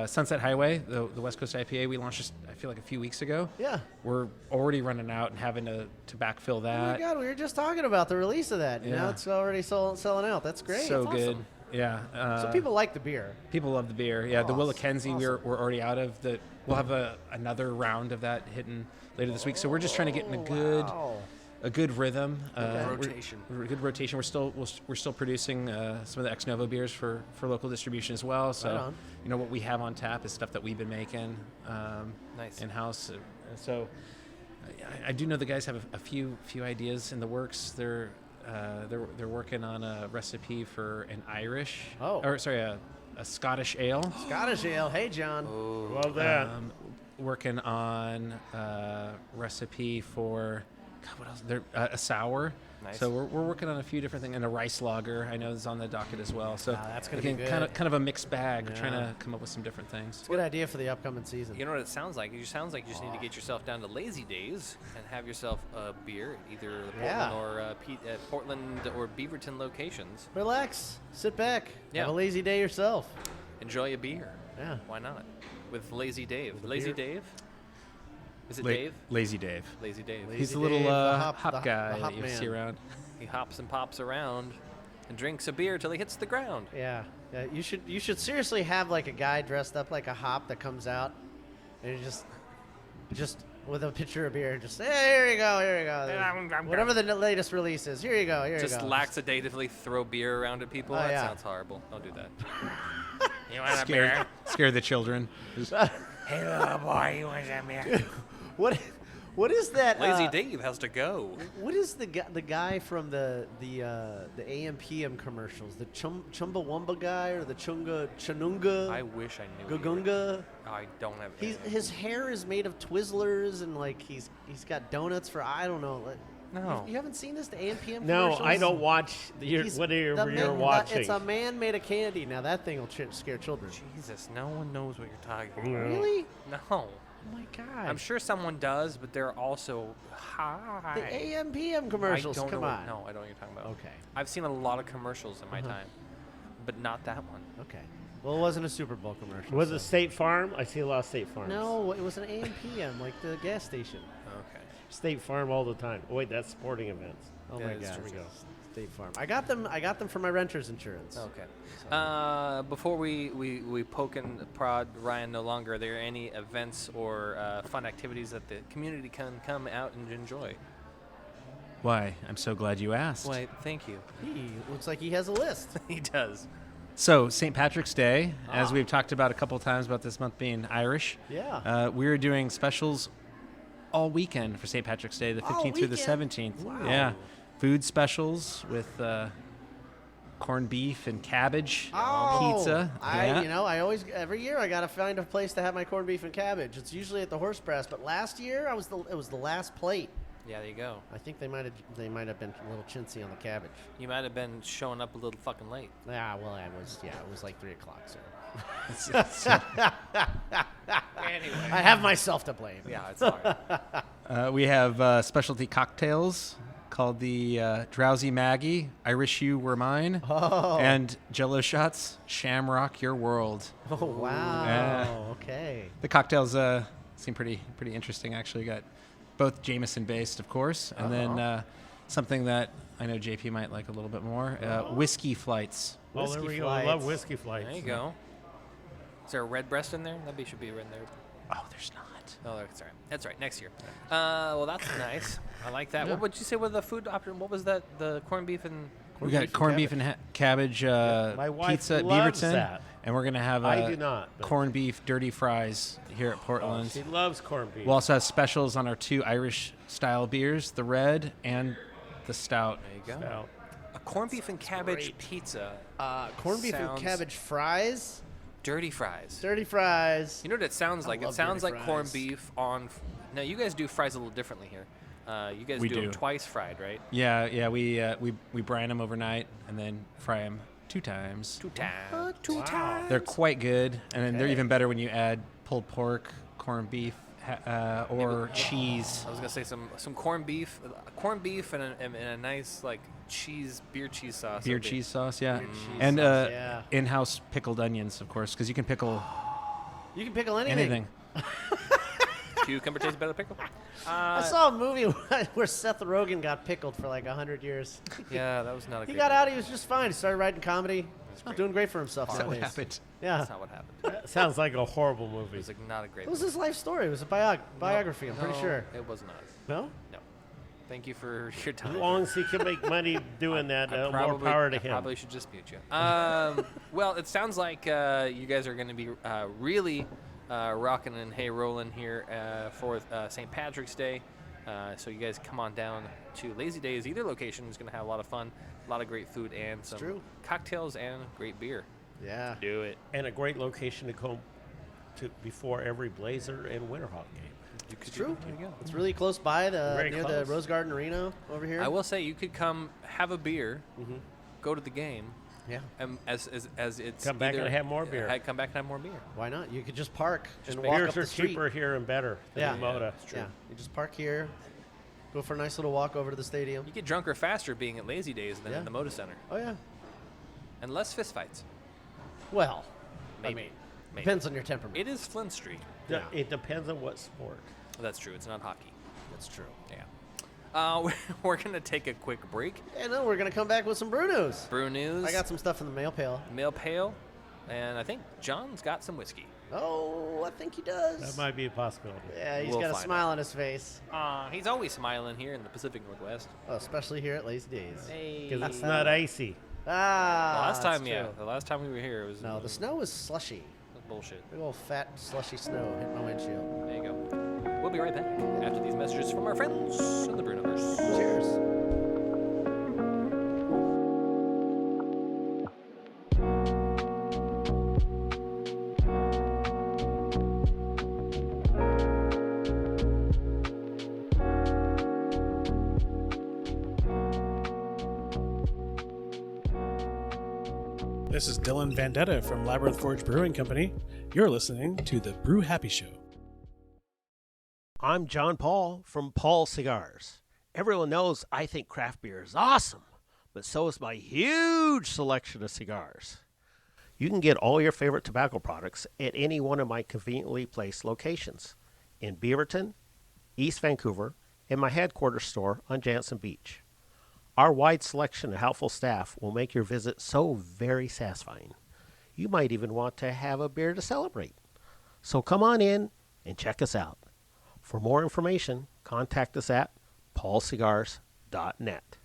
Sunset Highway, the West Coast IPA, we launched just, I feel like, a few weeks ago. Yeah. We're already running out and having to backfill Oh my that. God, we were just talking about the release of that. Yeah. Now it's already selling out. That's great. So That's good. awesome. Yeah. So people like the beer. People love the beer. Yeah, the Oh, Willa Kenzie awesome. we're already out of. We'll have another round of that hitting later this week. So we're just trying to get in a good rhythm. Rotation. Good rotation. We're still producing some of the Ex Novo beers for local distribution as well. Right So on. what we have on tap is stuff that we've been making Nice. in house. So I do know the guys have a few ideas in the works. They're working on a recipe for an Irish. A Scottish ale. Scottish ale. Hey, John. Love that. Working on a recipe for what else? A sour. Nice. So we're working on a few different things, and a rice lager I know is on the docket as well. So That's gonna be again, good. kind of a mixed bag, Yeah. trying to come up with some different things. It's a good idea for the upcoming season. You know what it sounds like? It sounds like you just need to get yourself down to Lazy Days and have yourself a beer, either the Yeah. Portland or Beaverton locations. Relax. Sit back. Yeah. Have a lazy day yourself. Enjoy a beer. Yeah. Why not? With Lazy Dave. Lazy Dave? Is it La- Dave? Lazy Dave. Lazy Dave. Lazy He's the little Dave, the hop hop- the guy hop that you man. see around. He hops and pops around and drinks a beer till he hits the ground. Yeah. You should seriously have like a guy dressed up like a hop that comes out and he just with a pitcher of beer, just hey, here you go. Whatever the latest release is, here you go. Just laxatively throw beer around at people. Oh, That yeah. sounds horrible. Don't do that. You want a beer? Scare the children. Hey, little boy, you want some beer? What is that? Lazy Dave has to go. What is the guy from the AMPM commercials? The Chumbawamba guy or the Chanunga? I wish I knew. Gagunga. I don't have. His hair is made of Twizzlers and like he's got donuts for I don't know. No. You haven't seen this? The AMPM No, commercials? I don't watch He's whatever the you're man- watching. It's a man made of candy. Now that thing will scare children. Jesus, no one knows what you're talking about. Really? No. Oh my God. I'm sure someone does, but they're also hi. The AMPM commercials. I don't Come know on. No, I don't know what you're talking about. Okay. I've seen a lot of commercials in my time, but not that one. Okay. Well, it wasn't a Super Bowl commercial. Was so- it State Farm? I see a lot of State Farms. No, it was an AMPM, like the gas station. Okay. State Farm all the time. Wait, that's sporting events. Oh Yeah, my it's God. true. Here we go. State Farm. I got them for my renter's insurance. Okay. Before we poke and prod Ryan no longer, are there any events or fun activities that the community can come out and enjoy? Why? I'm so glad you asked. Why, thank you. He looks like he has a list. He does. So, St. Patrick's Day, as we've talked about a couple times about this month being Irish, Yeah. we're doing specials all weekend for St. Patrick's Day, the 15th through the weekend? 17th. Wow. Yeah. Food specials with corned beef and cabbage, pizza. Yeah. I always every year I gotta find a place to have my corned beef and cabbage. It's usually at the Horse Press, but last year it was the last plate. Yeah, there you go. I think they might have been a little chintzy on the cabbage. You might have been showing up a little fucking late. Yeah, well, it was like 3 o'clock. So Anyway. I have myself to blame. Yeah, it's all right. We have specialty cocktails called the Drowsy Maggie, I Wish You Were Mine, and Jello shots, Shamrock Your World. Oh wow. Okay. The cocktails seem pretty interesting, actually. Got both Jameson based, of course, and then something that I know JP might like a little bit more, whiskey flights. Oh, there we Whiskey go. I love flights. whiskey flights. There you go. Is there a red breast in there? That should be in there. Oh, there's not. Oh, that's all right. That's all right. Next year. Well, that's nice. I like that. What would you say with the food option? What was that? The corned beef and We got corned beef and cabbage My wife pizza at loves Beaverton, that. and we're gonna have I do not, but- corned beef dirty fries here at Portland. She loves corned beef. We'll also have specials on our 2 Irish-style beers, the red and the stout. there you go. Now, A corned beef and cabbage pizza. Corned beef and Sounds- cabbage fries, Dirty fries. dirty fries. You know what it sounds like? It love sounds dirty like corned fries. beef on. Now you guys do fries a little differently here. You guys We do them do. twice fried, right? Yeah, we brine them overnight and then fry them 2 times. Two times. They're quite good, and then they're Okay. even better when you add pulled pork, corned beef, or cheese. I was gonna say some corned beef and a nice like beer cheese sauce. Beer would be- cheese sauce, yeah. Beer cheese And sauce, yeah. in-house pickled onions, of course, because you can pickle You can pickle anything. Anything. Cucumber tastes better than pickle. I saw a movie where Seth Rogen got pickled for like 100 years. Yeah, that was not a He great got movie. out. He was just fine. He started writing comedy. He's doing great for himself Is that what nowadays. happened? Yeah. That's not what happened. Sounds like a horrible It movie. was like not a great It was movie. his life story. It was a biography, I'm pretty No, sure. It was not. No? No. Thank you for your As time. long as he can make money doing that, more Probably- power to I him. probably should just mute you. Well, it sounds like you guys are going to be really rocking and hay rolling here for St. Patrick's Day. So you guys come on down to Lazy Days. Either location is going to have a lot of fun, a lot of great food, and some true. cocktails and great beer. Yeah. Do it. And a great location to come to before every Blazer and Winterhawk game. It's true. There you go. It's really close by Very near the close. Rose Garden Arena over here. I will say you could come have a beer, go to the game, Yeah. and as it's Come back either- and have more beer. Come back and have more beer. Why not? You could just park and make- walk Beers up are the street. cheaper here and better than Yeah. in Moda. It's true. Yeah. You just park here, go for a nice little walk over to the stadium. You get drunker faster being at Lazy Days than Yeah. in the Moda Center, Oh, yeah. and less fistfights. Well, Maybe. I mean, Maybe. depends on your temperament. It is Flint Street. D- It depends on what sport. That's true. It's not hockey. That's true. Yeah. We're gonna take a quick break. And then we're going to come back with some brew news. Brew news. I got some stuff in the mail pail. Mail pail, and I think John's got some whiskey. Oh, I think he does. That might be a possibility. Yeah, he's We'll got a find smile on his face. He's always smiling here in the Pacific Northwest. Oh, especially here at Lazy Days. Because it's not icy. Ah, The last that's time, yeah, true. the last time we were here, it was No, the snow was slushy. bullshit. Big old fat, slushy snow hit my windshield. There you go. We'll be right back after these messages from our friends in the Brew Numbers. Cheers. This is Dylan Vendetta from Labyrinth Forge Brewing Company. You're listening to The Brew Happy Show. I'm John Paul from Paul Cigars. Everyone knows I think craft beer is awesome, but so is my huge selection of cigars. You can get all your favorite tobacco products at any one of my conveniently placed locations in Beaverton, East Vancouver, and my headquarters store on Jansen Beach. Our wide selection and helpful staff will make your visit so very satisfying. You might even want to have a beer to celebrate. So come on in and check us out. For more information, contact us at paulcigars.net.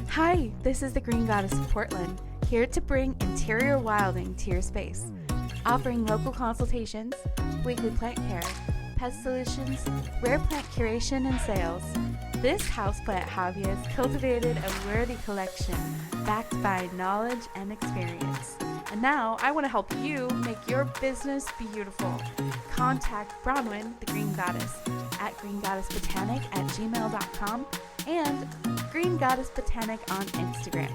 Hi, this is the Green Goddess of Portland, here to bring interior wilding to your space. Offering local consultations, weekly plant care, pest solutions, rare plant curation and sales. This houseplant hobby has cultivated a worthy collection backed by knowledge and experience. And now I want to help you make your business beautiful. Contact Bronwyn, the Green Goddess, at greengoddessbotanic@gmail.com and Green Goddess Botanic on Instagram.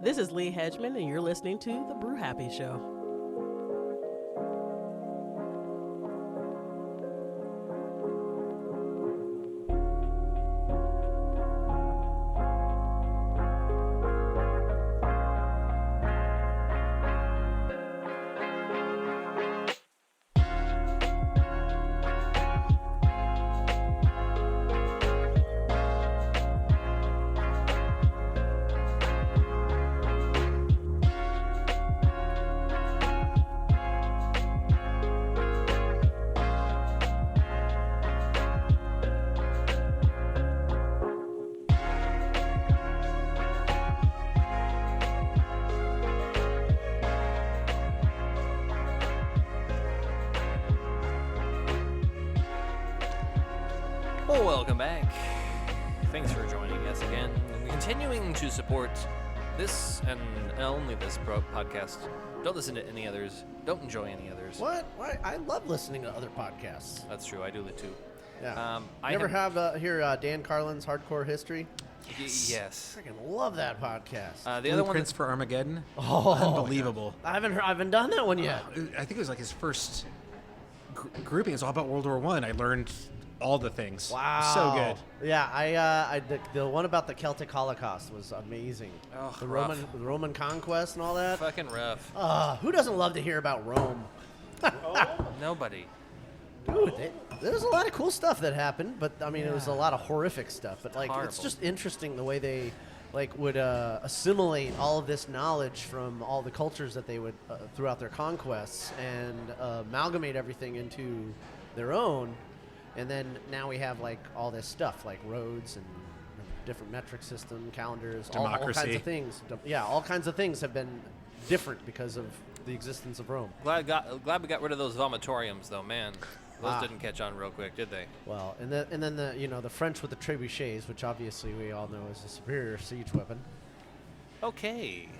This is Lee Hedgman, and you're listening to The Brew Happy Show. Well, welcome back. Thanks for joining us again. We're continuing to support this and only this podcast. Don't listen to any others. Don't enjoy any others. What? Why? I love listening to other podcasts. That's true. I do it too. Yeah. I you ever have hear Dan Carlin's Hardcore History? Yes. Freaking love that podcast. The other one Blueprints for Armageddon. Oh, Unbelievable. I haven't done that one yet. I think it was like his first grouping is all about World War I. I learned all the things. Wow. So good. Yeah, the one about the Celtic Holocaust was amazing. Oh, the rough. Roman conquest and all that. Fucking rough. Who doesn't love to hear about Rome? Nobody. Dude, there's a lot of cool stuff that happened, but I mean, it was a lot of horrific stuff. But like, it's Horrible. just interesting the way they would assimilate all of this knowledge from all the cultures that they would throughout their conquests and amalgamate everything into their own. And then now we have like all this stuff like roads and different metric system, calendars, all kinds of things. Yeah, all kinds of things have been different because of the existence of Rome. Glad we got rid of those vomitoriums, though, man. Those didn't catch on real quick, did they? Well, and then the French with the trebuchets, which obviously we all know is a superior siege weapon. Okay.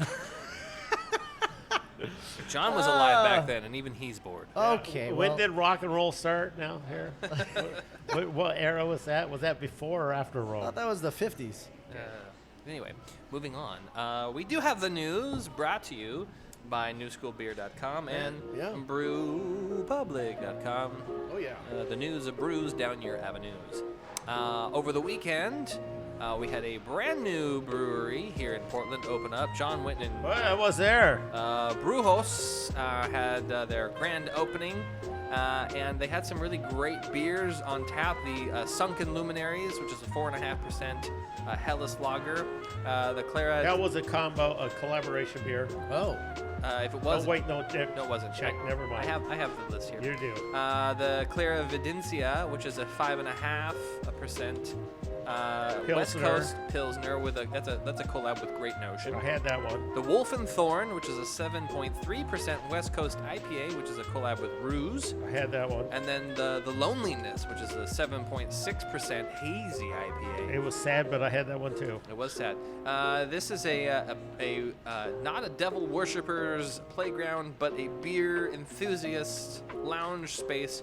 John was alive back then, and even he's bored. Okay. When did rock and roll start now here? what era was that? Was that before or after I Rome? thought that was the 50s. Anyway, moving on. We do have the news brought to you by newschoolbeer.com and brewpublic.com. Oh, yeah. The news of brews down your avenues. Over the weekend, we had a brand new brewery here in Portland open up. John Whitman. I was there. Brewhouse had their grand opening, and they had some really great beers on tap. The Sunken Luminaries, which is a 4.5% Helles lager. The Clara. That was a collaboration beer. Oh. If it was. Oh, wait, no, no, it wasn't. Check. Never mind. I have the list here. You do. The Clara Videncia, which is a 5.5%. West Pilsner. Coast Pilsner with that's a collab with Great Notion. I had that one. The Wolf and Thorn, which is a 7.3% West Coast IPA, which is a collab with Ruse. I had that one. And then the Loneliness, which is a 7.6% hazy IPA. It was sad, but I had that one too. It was sad. This is a not a devil worshippers playground, but a beer enthusiast lounge space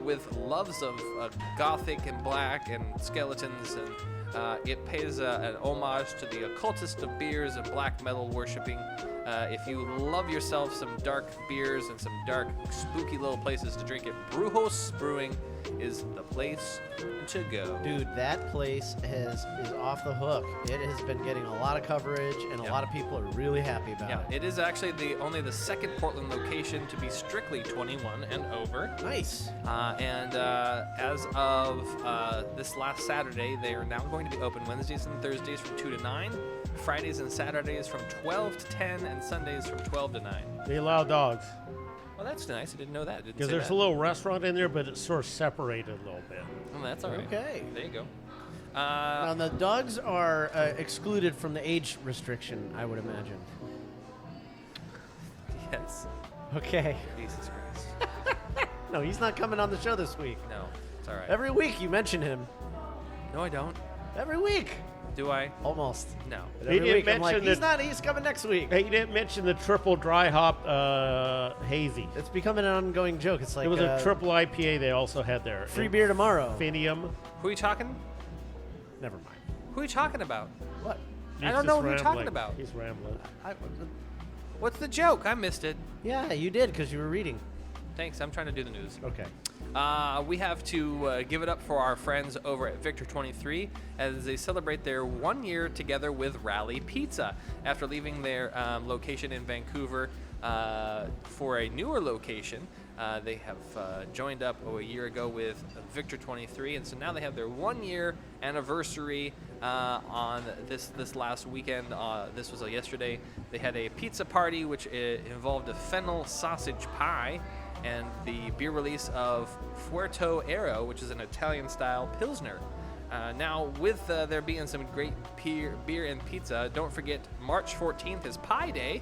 with loves of gothic and black and skeletons, and it pays an homage to the occultist of beers and black metal worshipping. If you love yourself some dark beers and some dark, spooky little places to drink it, Brewhouse Brewing is the place to go. Dude, that place is off the hook. It has been getting a lot of coverage, and a lot of people are really happy about it. It is actually only the second Portland location to be strictly 21 and over. Nice. And as of this last Saturday, they are now going to be open Wednesdays and Thursdays from 2 to 9, Fridays and Saturdays from 12 to 10, and Sundays from 12 to 9. They allow dogs. Well, that's nice. I didn't know that. Because there's a little restaurant in there, but it's sort of separated a little bit. Oh, that's all right. Okay. There you go. Now, the dogs are excluded from the age restriction, I would imagine. Yes. Okay. Jesus Christ. No, he's not coming on the show this week. No, it's all right. Every week you mention him. No, I don't. Every week. Do I? Almost. No. Every week I'm like, he's coming next week. He didn't mention the triple dry hop hazy. It's becoming an ongoing joke. It's like it was a triple IPA they also had there. Free beer tomorrow. Finium. Who are you talking? Never mind. Who are you talking about? What? I don't know who you're talking about. He's rambling. What's the joke? I missed it. Yeah, you did because you were reading. Thanks. I'm trying to do the news. Okay. We have to give it up for our friends over at Victor 23 as they celebrate their 1 year together with Rally Pizza. After leaving their location in Vancouver for a newer location, they have joined up a year ago with Victor 23, and so now they have their 1 year anniversary on this last weekend. This was yesterday. They had a pizza party which involved a fennel sausage pie and the beer release of Fuerte Aero, which is an Italian-style Pilsner. Now, with there being some great beer and pizza, don't forget March 14th is Pie Day,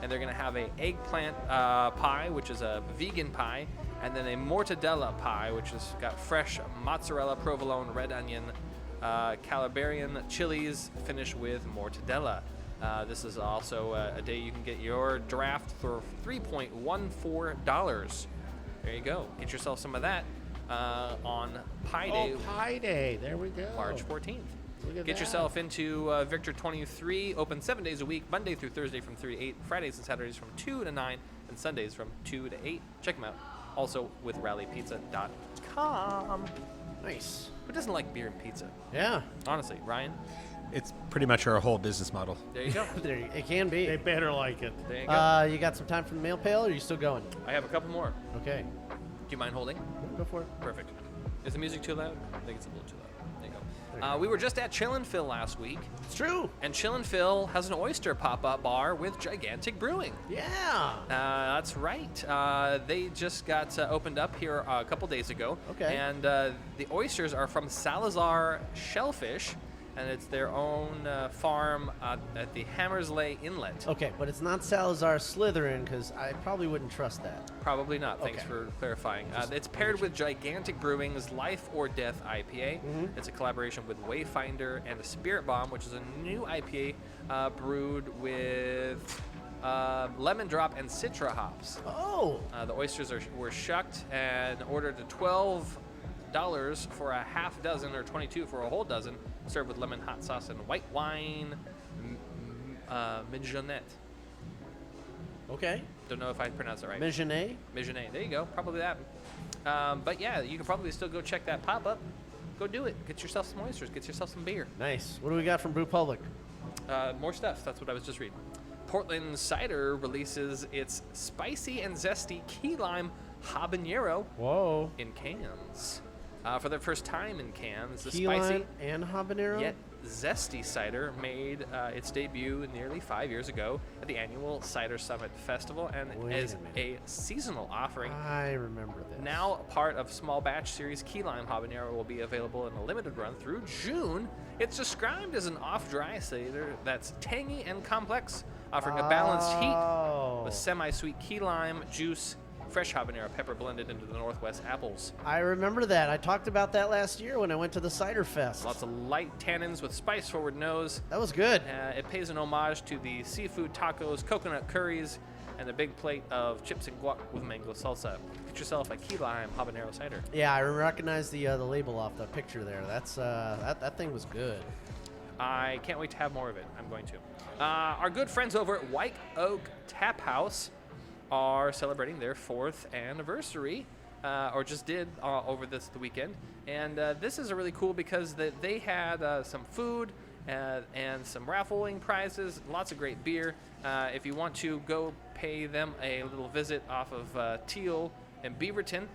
and they're going to have a eggplant pie, which is a vegan pie, and then a mortadella pie, which has got fresh mozzarella, provolone, red onion, Calabrian chilies, finished with mortadella. This is also a day you can get your draft for $3.14. There you go. Get yourself some of that on Pie Day. Oh, Pie Day. There we go. March 14th. Look at Get that. yourself into Victor 23, open 7 days a week, Monday through Thursday from 3 to 8, Fridays and Saturdays from 2 to 9, and Sundays from 2 to 8. Check them out. Also with rallypizza.com. Nice. Who doesn't like beer and pizza? Yeah. Honestly, Ryan? It's pretty much our whole business model. There you go. It can be. They better like it. There you go. You got some time for the mail pail, or are you still going? I have a couple more. Okay. Do you mind holding? Go for it. Perfect. Is the music too loud? I think it's a little too loud. There you go. We were just at Chillin' Phil last week. It's true. And Chillin' Phil has an oyster pop-up bar with Gigantic Brewing. Yeah. That's right. They just got opened up here a couple days ago. Okay. And the oysters are from Salazar Shellfish, and it's their own farm at the Hammersley Inlet. Okay, but it's not Salazar Slytherin, because I probably wouldn't trust that. Probably not. Thanks Okay. for clarifying. It's paired with Gigantic Brewing's Life or Death IPA. Mhm. It's a collaboration with Wayfinder and the Spirit Bomb, which is a new IPA brewed with lemon drop and citra hops. Oh. The oysters were shucked and ordered at $12 for a half dozen or $22 for a whole dozen, served with lemon hot sauce and white wine mignonette. Okay. Don't know if I pronounced it right. Mignonette? Mignonette. There you go. Probably that. But yeah, you can probably still go check that pop-up. Go do it. Get yourself some oysters. Get yourself some beer. Nice. What do we got from Brew Public? More stuff. That's what I was just reading. Portland Cider releases its spicy and zesty key lime habanero Whoa. in cans. For the first time in cans, the Key spicy lime and habanero? yet zesty cider made its debut nearly 5 years ago at the annual Cider Summit Festival and Wait is a seasonal offering. I remember this. Now a part of small batch series, Key Lime Habanero will be available in a limited run through June. It's described as an off-dry cider that's tangy and complex, offering a balanced heat with semi-sweet key lime juice, fresh habanero pepper blended into the Northwest apples. I remember that. I talked about that last year when I went to the Cider Fest. Lots of light tannins with spice-forward nose. That was good. It pays an homage to the seafood tacos, coconut curries, and a big plate of chips and guac with mango salsa. Get yourself a key lime habanero cider. Yeah, I recognize the label off the picture there. That's that thing was good. I can't wait to have more of it. I'm going to. Our good friends over at White Oak Tap House are celebrating their 4th anniversary, or just did over the weekend. And this is really cool because they had some food and some raffling prizes, lots of great beer. If you want to go pay them a little visit off of Teal and Beaverton,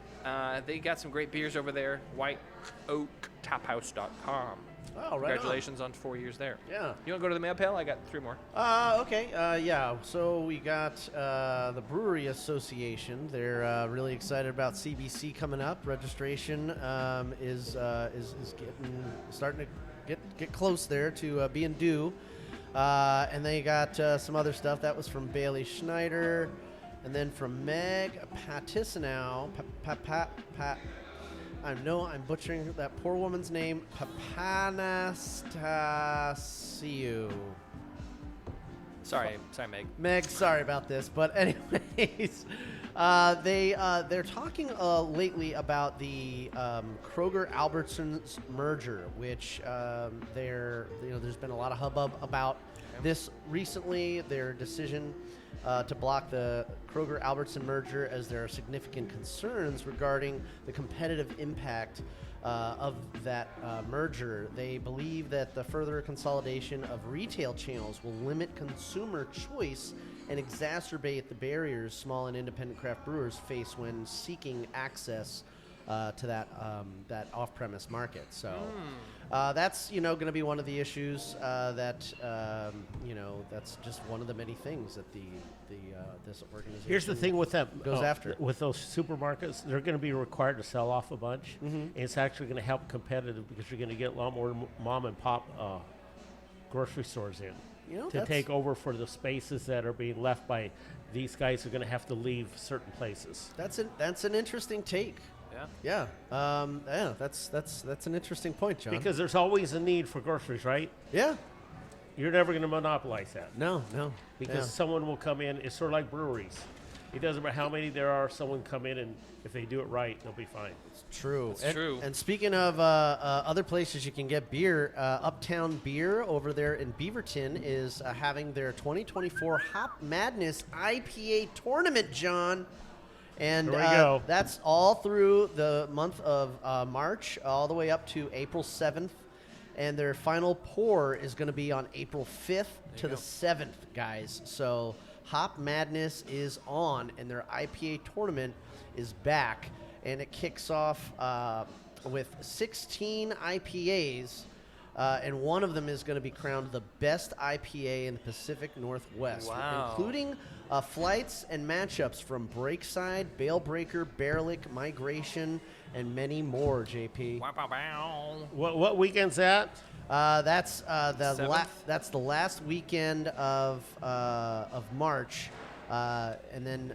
they got some great beers over there, whiteoaktaphouse.com. Oh, right. Congratulations on 4 years there. Yeah. You want to go to the mail pail? I got 3 more. Okay. Yeah. So we got the Brewery Association. They're really excited about CBC coming up. Registration is starting to get close there to being due. And they got some other stuff. That was from Bailey Schneider, and then from Meg Patisanow. I know I'm butchering that poor woman's name. Papanastasiou. Sorry, Meg. Meg, sorry about this, but anyways, they're talking lately about the Kroger Albertsons merger, which there's been a lot of hubbub about this recently. Their decision to block the Kroger Albertson merger, as there are significant concerns regarding the competitive impact of that merger. They believe that the further consolidation of retail channels will limit consumer choice and exacerbate the barriers small and independent craft brewers face when seeking access to that off-premise market. So that's going to be one of the issues that's just one of the many things that this organization. Here's the thing with that goes after. With those supermarkets, they're going to be required to sell off a bunch, and it's actually going to help competitive because you're going to get a lot more mom and pop grocery stores in to take over for the spaces that are being left by these guys who are going to have to leave certain places. That's an interesting take. Yeah. That's an interesting point, John. Because there's always a need for groceries, right? Yeah. You're never going to monopolize that. No. Because someone will come in. It's sort of like breweries. It doesn't matter how many there are. Someone come in, and if they do it right, they'll be fine. It's true. It's true. And speaking of other places you can get beer, Uptown Beer over there in Beaverton is having their 2024 Hop Madness IPA tournament, John. And There we go. that's all through the month of March, all the way up to April 7th. And their final pour is going to be on April 5th to the 7th, guys. So Hop Madness is on, and their IPA tournament is back. And it kicks off with 16 IPAs. And one of them is going to be crowned the best IPA in the Pacific Northwest, Wow. including flights and matchups from Breakside, Bale Breaker, Bearlick, Migration, and many more, JP. What weekend's that? That's the Seventh? that's the last weekend of March, and then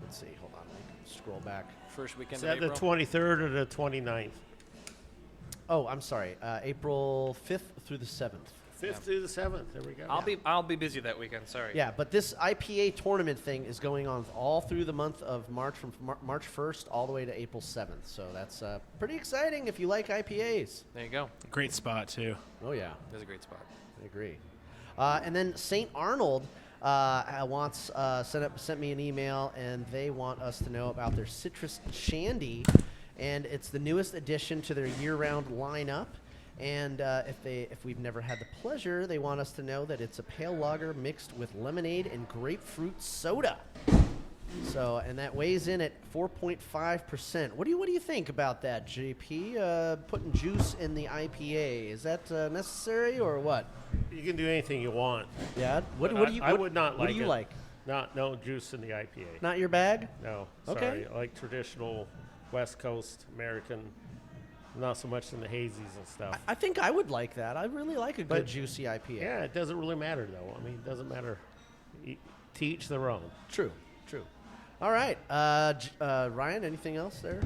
let's see, hold on, let me scroll back. First weekend Is of that the April. 23rd or the 29th? Oh, I'm sorry, April 5th through the 7th. 5th through the 7th. There we go. I'll be busy that weekend. Sorry. Yeah, but this IPA tournament thing is going on all through the month of March, from March 1st all the way to April 7th. So that's pretty exciting if you like IPAs. There you go. Great spot, too. Oh, yeah. That's a great spot. I agree. And then St. Arnold sent me an email, and they want us to know about their Citrus Shandy, and it's the newest addition to their year-round lineup. And if we've never had the pleasure, they want us to know that it's a pale lager mixed with lemonade and grapefruit soda. So, and that weighs in at 4.5%. What do you think about that, JP? Putting juice in the IPA, is that necessary or what? You can do anything you want. Yeah. What But do you? I would not What like do you it. like? No juice in the IPA. Not your bag? No. Okay. Sorry. I like traditional West Coast American. Not so much in the hazies and stuff. I think I would like that. I really like a good juicy IPA. Yeah, it doesn't really matter though. I mean, it doesn't matter. To each their own. True. All right, Ryan. Anything else there?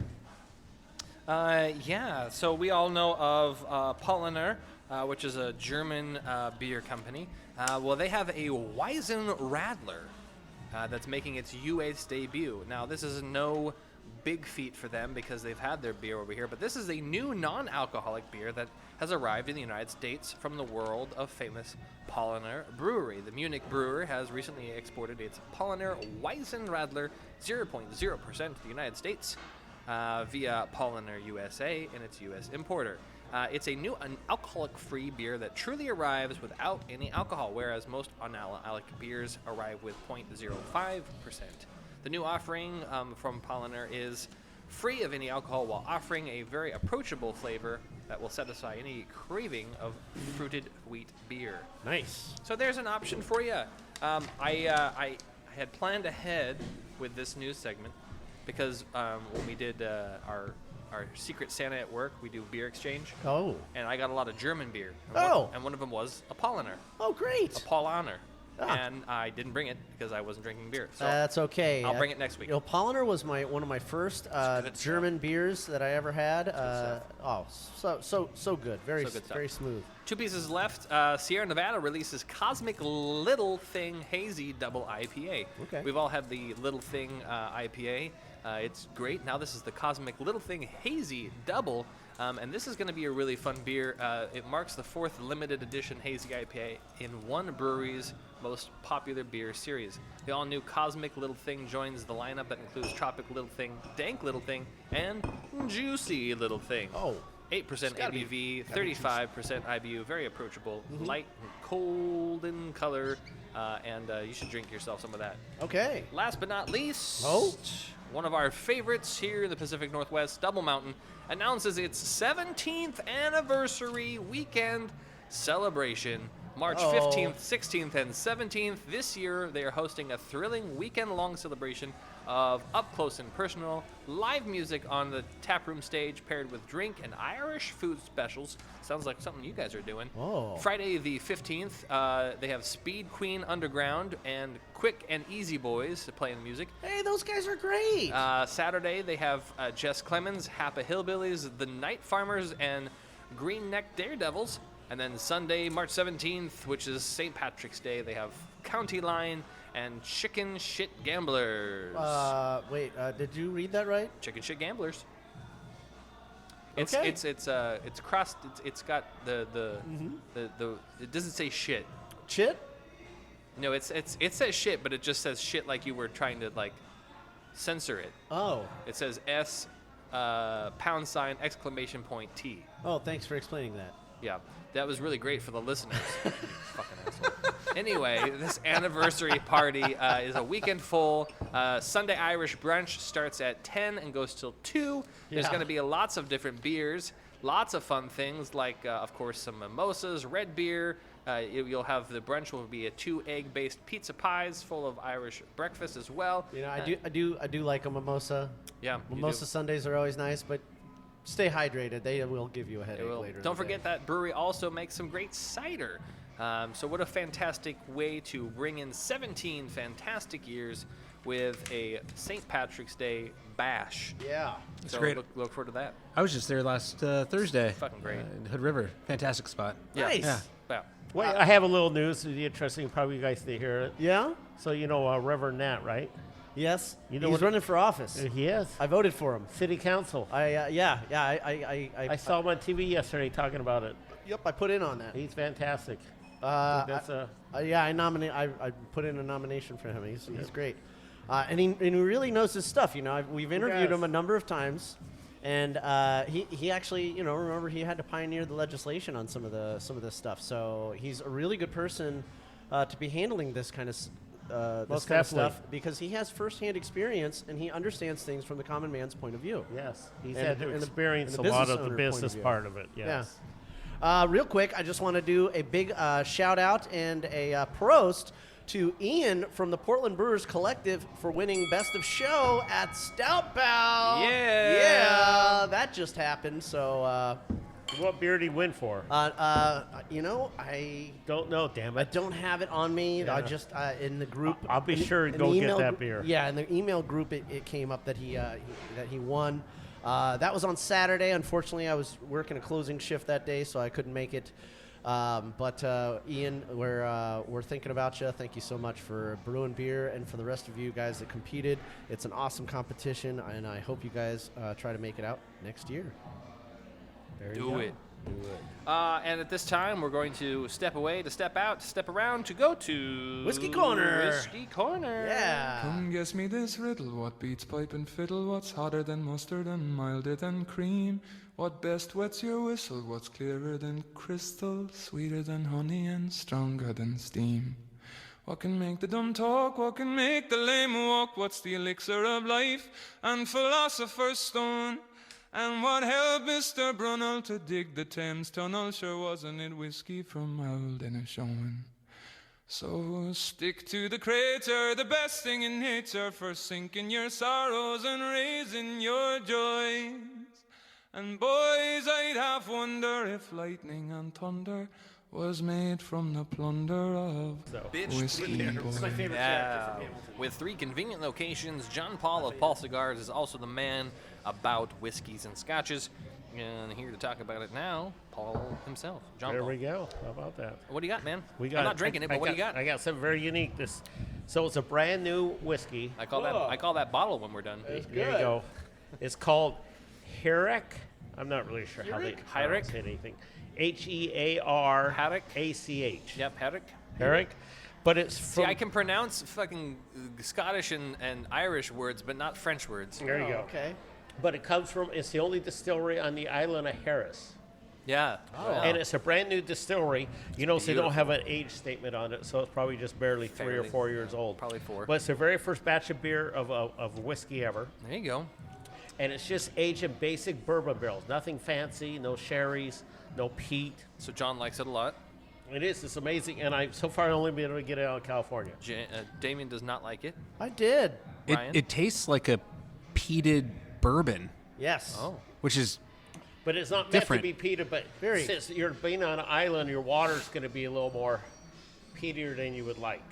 Yeah. So we all know of Paulaner, which is a German beer company. Well, they have a Weizenradler that's making its US debut. Now, this is no big feat for them because they've had their beer over here, but this is a new non-alcoholic beer that has arrived in the United States from the world of famous Paulaner Brewery. The Munich brewer has recently exported its Paulaner Weizenradler 0.0% to the United States via Paulaner USA and its U.S. importer. It's a new alcoholic-free beer that truly arrives without any alcohol, whereas most unalcoholic beers arrive with 0.05%. The new offering from Paulaner is free of any alcohol while offering a very approachable flavor that will satisfy any craving of fruited wheat beer. Nice. So there's an option for you. I had planned ahead with this news segment because when we did our Secret Santa at work, we do beer exchange. Oh. And I got a lot of German beer. And one of them was a Paulaner. Oh, great. A Paulaner. And I didn't bring it because I wasn't drinking beer. So that's okay. I'll bring it next week. You know, Paulaner was one of my first German beers that I ever had. So good. Very smooth. 2 pieces left. Sierra Nevada releases Cosmic Little Thing Hazy Double IPA. Okay. We've all had the Little Thing IPA. It's great. Now this is the Cosmic Little Thing Hazy Double. And this is going to be a really fun beer. It marks the 4th limited edition Hazy IPA in one brewery's most popular beer series. The all-new Cosmic Little Thing joins the lineup that includes Tropic Little Thing, Dank Little Thing, and Juicy Little Thing. Oh. 8% ABV, 35% IBU, very approachable, light and cold in color, and you should drink yourself some of that. Okay. Last but not least, Oh. one of our favorites here in the Pacific Northwest, Double Mountain, announces its 17th anniversary weekend celebration. March 15th, 16th, and 17th. This year, they are hosting a thrilling weekend-long celebration of up-close and personal live music on the taproom stage, paired with drink and Irish food specials. Sounds like something you guys are doing. Oh. Friday the 15th, they have Speed Queen Underground and Quick and Easy Boys playing music. Hey, those guys are great. Saturday, they have Jess Clemens, Happa Hillbillies, The Night Farmers, and Green Neck Daredevils. And then Sunday, March 17th, which is St. Patrick's Day, they have County Line and Chicken Shit Gamblers. Wait, did you read that right? Chicken Shit Gamblers. Okay. It's crossed. It's got the it doesn't say shit. Chit? No, it says shit, but it just says shit like you were trying to like censor it. Oh. It says S !T. Oh, thanks for explaining that. Yeah, that was really great for the listeners. You fucking asshole. Anyway, this anniversary party is a weekend full. Sunday Irish brunch starts at 10 and goes till 2. There's Yeah. going to be lots of different beers, lots of fun things like, of course, some mimosas, red beer. You'll have the brunch will be 2 egg-based pizza pies full of Irish breakfast as well. You know, I do like a mimosa. Yeah, you Mimosa do. Sundays are always nice, but stay hydrated. They will give you a headache later. Don't forget that brewery also makes some great cider. So what a fantastic way to bring in 17 fantastic years with a St. Patrick's Day bash. Yeah. That's so great. Look forward to that. I was just there last Thursday. Fucking great. In Hood River. Fantastic spot. Nice. Yeah. Yeah. Wait, I have a little news. It'd be interesting. Probably you guys to hear it. Yeah? So you know Reverend Nat, right? Yes. You know He's what- running for office. He is. I voted for him. City council. I saw him on TV yesterday talking about it. Yep, I put in on that. He's fantastic. That's I nominate. I put in a nomination for him. He's great, and he really knows his stuff. You know, we've interviewed him a number of times, and he actually, you know, remember he had to pioneer the legislation on some of this stuff. So he's a really good person to be handling this kind of Most stuff definitely. because he has firsthand experience and he understands things from the common man's point of view. Yes, he's And had the- to and the- experience and the a lot business of the owner point business view. part of it. Yes. Yeah. Real quick, I just want to do a big shout out and a prost to Ian from the Portland Brewers Collective for winning Best of Show at Stout Bow. Yeah, that just happened. So, what beer did he win for? You know, I don't know. Damn it, I don't have it on me. Yeah. I just in the group. I'll be sure to in go the get email that gr- beer. Yeah, in the email group, it came up that he won. That was on Saturday. Unfortunately, I was working a closing shift that day, so I couldn't make it. But Ian, we're thinking about you. Thank you so much for brewing beer, and for the rest of you guys that competed. It's an awesome competition, and I hope you guys try to make it out next year. There you Do go. it. Do it. And at this time, we're going to step away, to step out, to step around, to go to Whiskey Corner. Whiskey Corner. Yeah. Come guess me this riddle, what beats pipe and fiddle, what's hotter than mustard and milder than cream, what best wets your whistle, what's clearer than crystal, sweeter than honey and stronger than steam. What can make the dumb talk, what can make the lame walk, what's the elixir of life and philosopher's stone? And what helped Mr. Brunel to dig the Thames Tunnel? Sure wasn't it whiskey from Aldinishon? So stick to the crater, the best thing in nature, for sinking your sorrows and raising your joys. And boys, I'd half wonder if lightning and thunder was made from the plunder of whiskey boys. With 3 convenient locations, John Paul of Paul Cigars is also the man about whiskeys and scotches. And here to talk about it now, Paul himself, John There Paul. we go. How about that? What do you got, man? We got. I'm not drinking it, but what do you got? I got something very unique. So it's a brand new whiskey. I call that bottle when we're done. There you go. It's called Herrick. I'm not really sure how they pronounce anything. HEARACH. Yep, Herrick. Herrick. But it's See, from. I can pronounce fucking Scottish and Irish words, but not French words. There you go. Okay. But it comes from. It's the only distillery on the island of Harris. Yeah. And it's a brand new distillery. You know, so they don't Beautiful. have an age statement on it, so it's probably just barely 3 or Fairly. 4 years old. Probably 4. But it's the very first batch of beer of whiskey ever. There you go. And it's just aged in basic bourbon barrels. Nothing fancy, no sherries, no peat. So John likes it a lot. It is. It's amazing. And I've so far only been able to get it out of California. Damien does not like it. I did. Ryan? It tastes like a peated bourbon. Yes. Oh. Which is But it's not different. meant to be peated, but Very. since you're being on an island, your water's going to be a little more peatier than you would like.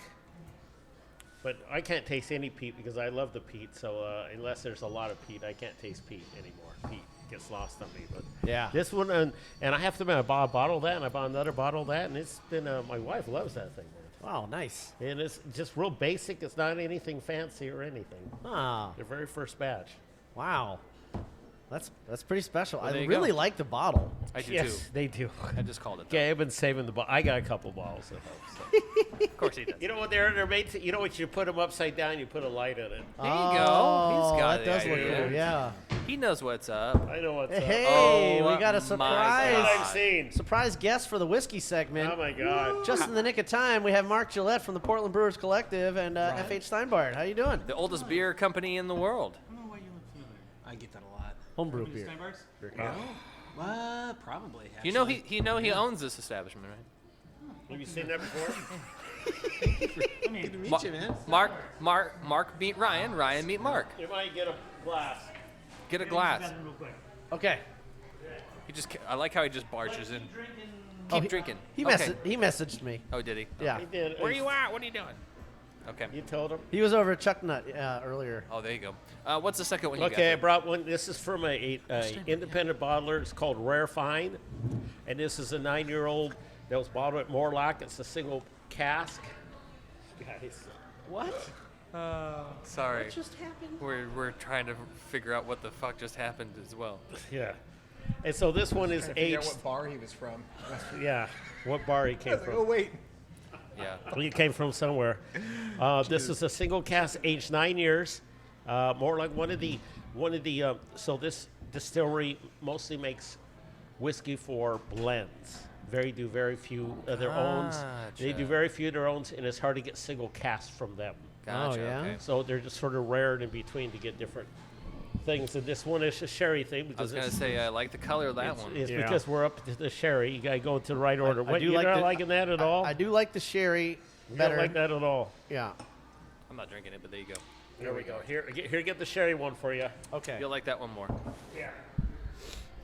But I can't taste any peat because I love the peat. So unless there's a lot of peat, I can't taste peat anymore. Peat gets lost on me. But Yeah. this one, and I have to admit, I bought a bottle of that, and I bought another bottle of that, and it's been. My wife loves that thing, man. Wow, nice. And it's just real basic. It's not anything fancy or anything. Ah. The very first batch. Wow. That's pretty special. Well, I there you really go. like the bottle. I do Yes, too. they do. I just called it. though. Okay, I've been saving the ball. I got a couple balls at home. So. Of course he does. You know what they're made to, you know what, you put them upside down, you put a light in it. There you go. He's got that it. does look cool. Yeah. He knows what's up. I know what's up. Hey, Oh, we got a my surprise. God. I've seen. Surprise guest for the whiskey segment. Oh my God. Just in the nick of time, we have Mark Gillette from the Portland Brewers Collective and F.H. Steinbart. How you doing? The oldest beer company in the world. I get that a lot. Homebrew beer. Probably. You know he owns this establishment, right? Have you seen that before? Good to meet you, man. Mark meet Ryan. Ryan meet Mark. You might get a glass. Get a glass. Okay. I like how he just barges in. Oh, Keep drinking. He Okay. messaged me. Oh, did he? Yeah. He did. Where you at? What are you doing? Okay. You told him? He was over at Chuck Nut earlier. Oh, there you go. What's the second one you got? Okay, I brought one. This is from a independent bottler. It's called Rare Fine. And this is a 9-year-old that was bottled at Morlock. It's a single cask. Guys. What? Sorry. What just happened? We're trying to figure out what the fuck just happened as well. Yeah. And so this one is aged. What bar he was from. Yeah, what bar he came from. wait. Yeah. He came from somewhere. This is a single cask, aged 9 years. More like one of the. So this distillery mostly makes whiskey for blends. Do very few of their own. They do very few of their own, and it's hard to get single casks from them. Gotcha. Oh, yeah? Okay. So they're just sort of rare in between to get different things. And this one is a sherry thing I because was gonna say I like the color of that one. it's because we're up to the sherry. You gotta go into the right order. I do You're like not the- liking that at all? I do like the sherry You better. don't like that at all. Yeah. I'm not drinking it, but there you go. There we go. Here, get the sherry one for you. Okay. You'll like that one more. Yeah.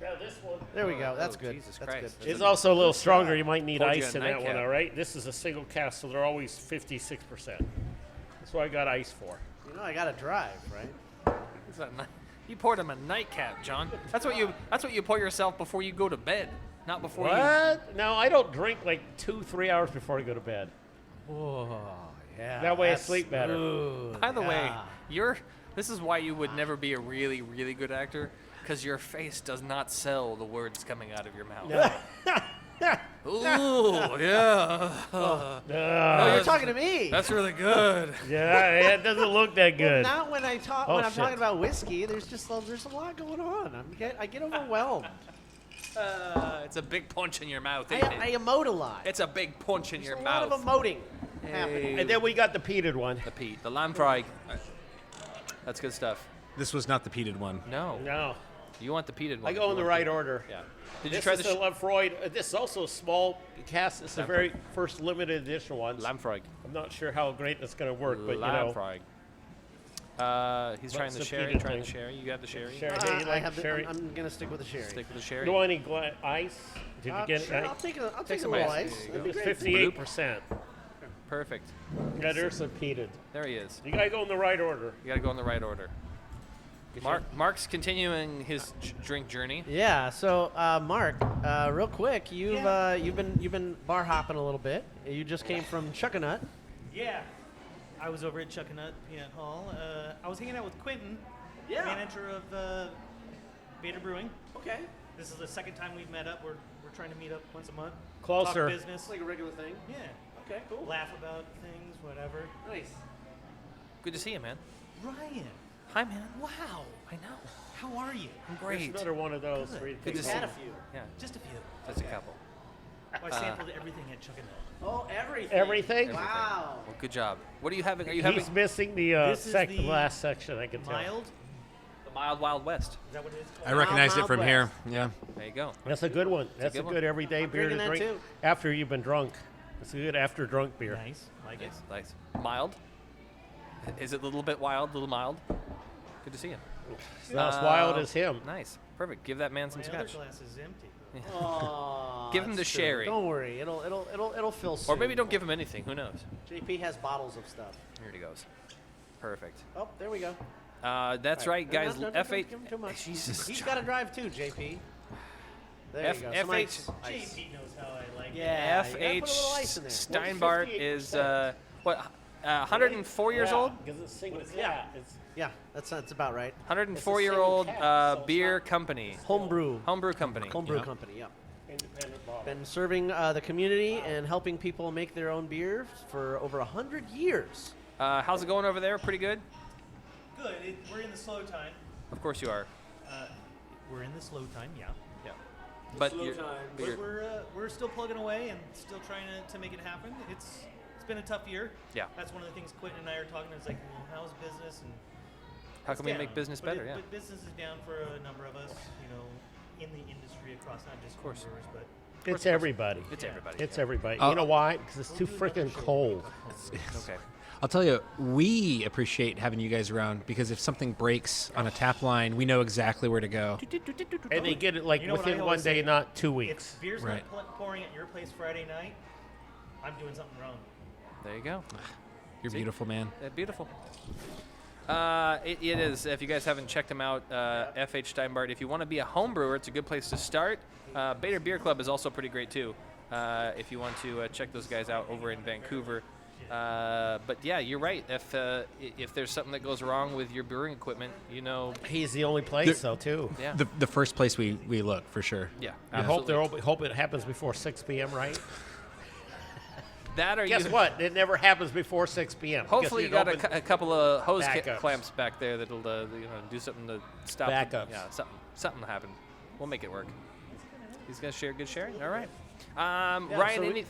Now this one. There we go. That's good. Jesus That's Christ. good. It's also a little stronger. You might need Poured you ice a in that nightcap. one, all right? This is a single cask, so they're always 56%. That's what I got ice for. You know, I got to drive, right? Is that you poured him a nightcap, John. That's what you pour yourself before you go to bed, not before you. What? No, I don't drink like 2-3 hours before I go to bed. Oh, yeah. That way I that's sleep better. smooth. By the way, Yeah. this is why you would never be a really, really good actor, because your face does not sell the words coming out of your mouth. Ooh, yeah. Oh, you're talking to me. That's really good. Yeah, it doesn't look that good. Not when I talk. Oh, when I'm shit. talking about whiskey, there's a lot going on. I get overwhelmed. It's a big punch in your mouth, I ain't it? emote a lot. It's a big punch in your a mouth. lot of emoting happening. And then we got the peated one. The peat, the Lamprey. That's good stuff. This was not the peated one. No. No. You want the peated one. I go in the right order. Yeah. Did you This try is the the Lamfroy. This is also a small cask. It's the very first limited edition one. Lamprey? I'm not sure how great that's going to work, but you know. Lamprey. He's trying What's the the sherry. peated Trying the thing? sherry. You got the sherry. Sherry. Hey, you I like have the, sherry? I'm gonna stick with the sherry. Stick with the sherry. Do I need ice? Did you get Sure, ice? I'll take a some little ice. ice. There you That'd go. be great. It's 58%. Perfect. Yeah, there's the peated. There he is. You got to go in the right order. You got to go in the right order. Mark's continuing his drink journey. Yeah. So, Mark, real quick, you've been bar hopping a little bit. You just came from Chuckanut. Yeah. I was over at Chuckanut Peanut Hall. I was hanging out with Quentin, manager of Vader Brewing. Okay. This is the second time we've met up. We're trying to meet up once a month. Closer. Talk business. Like a regular thing. Yeah. Okay, cool. Laugh about things, whatever. Nice. Good to see you, man. Ryan. Hi, man. Wow. I know. How are you? I'm great. There's another one of those. Good. where you Good to take see Had you. a few. Yeah. Just a few. That's a couple. Well, I sampled everything at Chuckanut. Oh, everything. Everything? Wow. Well, good job. What are you having? Are you He's having missing the This is the last section, I can tell. Mild? the Mild Wild West? Is that what it is called? I recognized it Mild from West. here. Yeah. There you go. That's a good one. That's a good one. good everyday beer to drinking that drink too. after you've been drunk. It's a good after drunk beer. Nice. Like it. Nice. Mild. Is it a little bit wild? A little mild? Good to see you. It's not as wild as him. Nice. Perfect. Give that man some My other scotch. glass is empty. Oh, Give him the that's true. sherry. Don't worry, it'll fill soon. Or maybe don't give him anything. Who knows? JP has bottles of stuff. Here he goes. Perfect. Oh, there we go. That's right, guys. Don't F8. give him too much. Jesus. He's got to drive too, JP. There F- you go. F- Some H- ice. Ice. JP knows how I like Yeah, you gotta F.H. put a little ice in there. Steinbart is, what, 104 years old? Because it's single. Yeah. Yeah, that's about right. 104-year-old single cast, so it's beer not- company. Homebrew. Homebrew company. Homebrew company. Yeah. Independent bottle. Been serving the community and helping people make their own beer for over 100 years. How's it going over there? Pretty good? Good. We're in the slow time. Of course you are. We're in the slow time, yeah. Yeah. But we're still plugging away and still trying to make it happen. It's been a tough year. Yeah. That's one of the things Quentin and I are talking. It's like, well, how's business and how can we make business better? Yeah. But business is down for a number of us, in the industry across not just brewers, but It's everybody. It's everybody. It's everybody. You know why? Because it's too freaking cold. Okay. I'll tell you, we appreciate having you guys around because if something breaks on a tap line, we know exactly where to go. And they get it like within one day, not 2 weeks. If beer's not pouring at your place Friday night, I'm doing something wrong. There you go. You're beautiful, man. Beautiful. It is. If you guys haven't checked them out, FH Steinbart, if you want to be a home brewer, it's a good place to start. Bader Beer Club is also pretty great, too, if you want to check those guys out over in Vancouver. But, yeah, you're right. If there's something that goes wrong with your brewing equipment, He's the only place, though, too. Yeah. The first place we look, for sure. Yeah. I hope it happens before 6 p.m., right? That or Guess what? It never happens before 6 p.m. Hopefully you got a couple of hose clamps back there that'll do something to stop backups. Yeah, something will happen. We'll make it work. He's gonna share good sharing. All right. Ryan,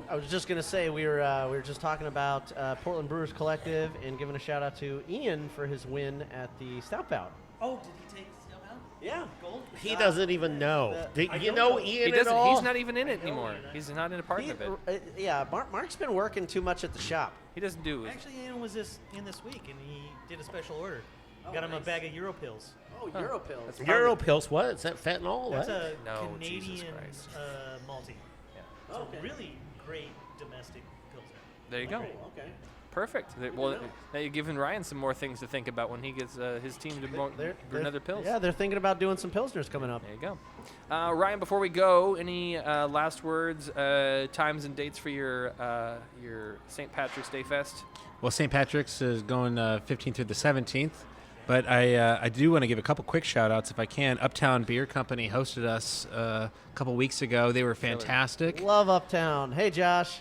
I was just gonna say we were just talking about Portland Brewers Collective and giving a shout out to Ian for his win at the Stout Bout. Oh, did he take the Stout Bout? Yeah. Gold? He doesn't even know. Do you know Ian he at all? He's not even in it anymore. He's not in a part of it. Yeah, Mark's been working too much at the shop. He doesn't do it. Actually, Ian was in this week, and he did a special order. Got him a bag of Europills. Oh, Europills. Europills, what? Is that fentanyl? That's What? a No, Jesus Canadian Christ. malty. Yeah. So really great domestic pilsner. There you go. Okay. Perfect. Well, now you're giving Ryan some more things to think about when he gets his team to brew another Pils. Yeah, they're thinking about doing some Pilsners coming up. There you go. Ryan, before we go, any last words, times and dates for your St. Patrick's Day Fest? Well, St. Patrick's is going 15th through the 17th. But I do want to give a couple quick shout-outs if I can. Uptown Beer Company hosted us a couple weeks ago. They were fantastic. Love Uptown. Hey, Josh.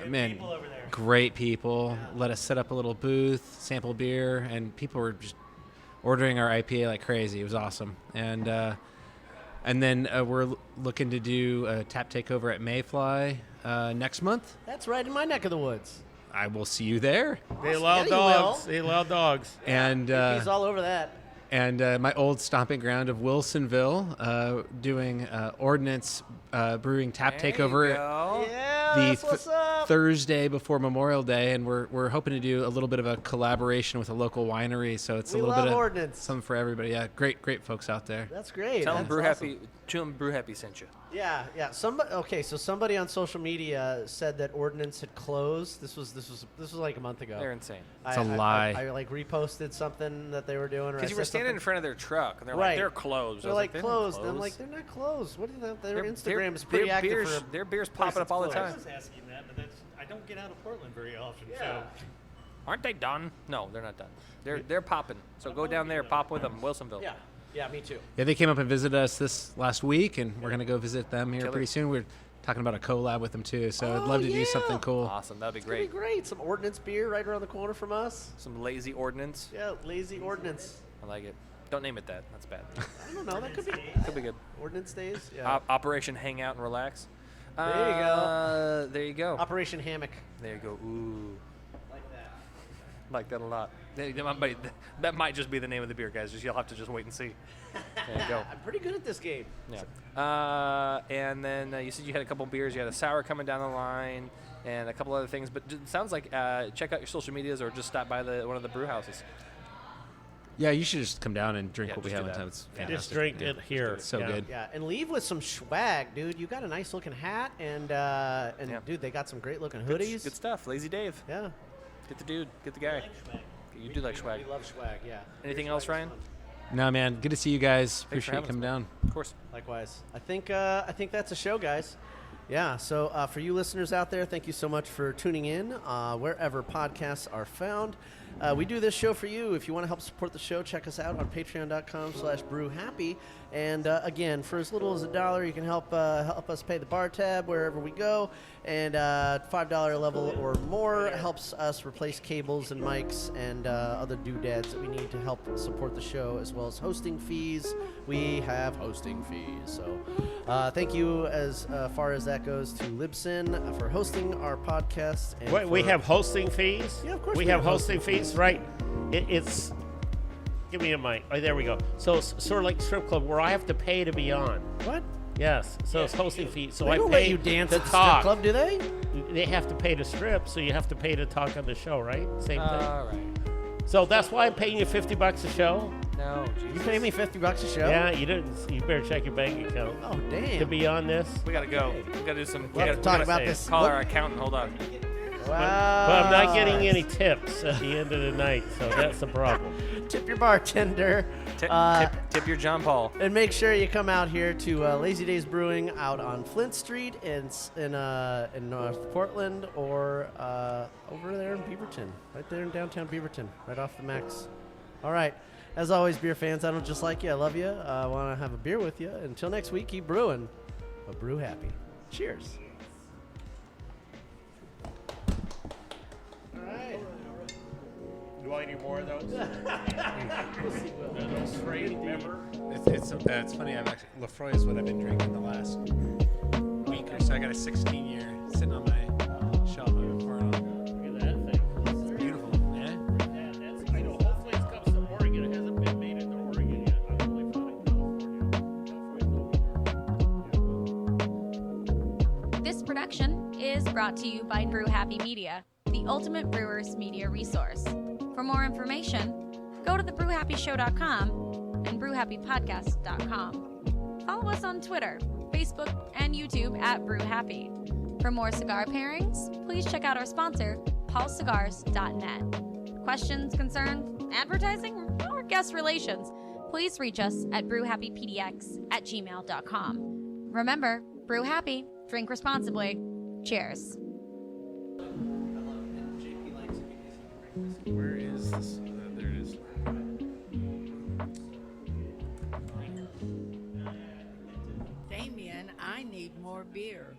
Man, great people. Let us set up a little booth, sample beer, and people were just ordering our IPA like crazy. It was awesome. And then we're looking to do a tap takeover at Mayfly next month. That's right in my neck of the woods. I will see you there. They allow dogs. They allow dogs. And he's all over that. And my old stomping ground of Wilsonville, doing Ordnance Brewing Tap Takeover. Yeah, what's up. Thursday before Memorial Day, and we're hoping to do a little bit of a collaboration with a local winery, so it's a little bit of Ordnance. something for everybody. Yeah, great folks out there. That's great. Tell them awesome. Brew Happy sent you. Yeah. So somebody on social media said that Ordnance had closed. This was like a month ago. They're insane. It's a lie. I like reposted something that they were doing. Because you were standing in front of their truck, and they're like, they're closed. They're like closed. And I'm like, they're not closed. What is that? Their Instagram is pretty active. Their beer's popping up all the time. I was asking that, but I don't get out of Portland very often. Yeah. So. Aren't they done? No, they're not done. They're popping. So go down there, pop with them, Wilsonville. Yeah, me too. Yeah, they came up and visited us this last week, and we're gonna go visit them here pretty soon. We're talking about a collab with them too, so I'd love to do something cool. Awesome, that'd be It's gonna be great. Some Ordnance beer right around the corner from us. Some lazy Ordnance. Yeah, lazy Ordnance. I like it. Don't name it that. That's bad. I don't know. That could be good. Ordnance Days. Yeah. Operation Hang Out and Relax. There you go. There you go. Operation Hammock. There you go. Ooh. Like that. Like that a lot. That might just be the name of the beer, guys. You'll have to just wait and see. There you go. I'm pretty good at this game. Yeah. And then you said you had a couple beers. You had a sour coming down the line and a couple other things. But it sounds like check out your social medias or just stop by one of the brew houses. Yeah, you should just come down and drink what we have in town. It's fantastic. Just drink it here. It's so good. Yeah, and leave with some swag, dude. You got a nice looking hat, and dude, they got some great looking hoodies. Good stuff. Lazy Dave. Yeah. Get the dude. Get the guy. You do like swag. We love swag, yeah. Anything else, Ryan? No, man. Good to see you guys. Thanks for Appreciate you coming down. Of course. Likewise. I think that's a show, guys. Yeah, so for you listeners out there, thank you so much for tuning in wherever podcasts are found. We do this show for you. If you want to help support the show, check us out on patreon.com/brewhappy. And again, for as little as $1, you can help us pay the bar tab wherever we go. And $5 level or more helps us replace cables and mics and other doodads that we need to help support the show, as well as hosting fees. We have hosting fees. So thank you as far as that goes to Libsyn for hosting our podcast. And Wait, we have hosting fees? Yeah, of course we have hosting fees, right? It's... Give me a mic. Oh, there we go. So it's sort of like strip club where I have to pay to be on. What? Yes. So it's hosting fees. So They I don't pay let you dance to at the talk. strip club, do they? They have to pay to strip, so you have to pay to talk on the show, right? Same thing. All right. So that's why I'm paying you $50 a show. No, You pay me $50 a show? Yeah, you didn't. You better check your bank account. Oh, damn. To be on this. We gotta go. We gotta do some. We have to talk about this. Call our accountant. Hold on. Wow. But I'm not getting any tips at the end of the night, so that's the problem. Tip your bartender. Tip your John Paul. And make sure you come out here to Lazy Days Brewing out on Flint Street in North Portland, or over there in Beaverton, right there in downtown Beaverton, right off the Max. All right. As always, beer fans, I don't just like you. I love you. I want to have a beer with you. Until next week, keep brewing, but brew happy. Cheers. All right. Do I need more of those? It's funny. I'm actually Lefroy is what I've been drinking the last week or so. I got a 16-year sitting on my shelf. I've been pouring on. Look at that thing. It's beautiful. Yeah. I know. Hopefully it comes to Oregon. It hasn't been made into Oregon yet. I've only found it in California. This production is brought to you by Brew Happy Media, the ultimate brewers media resource. For more information, go to thebrewhappyshow.com and brewhappypodcast.com. Follow us on Twitter, Facebook, and YouTube at BrewHappy. For more cigar pairings, please check out our sponsor, paulcigars.net. Questions, concerns, advertising, or guest relations, please reach us at brewhappypdx@gmail.com. Remember, brew happy, drink responsibly. Cheers. Where is this? There it is. Damien, I need more beer.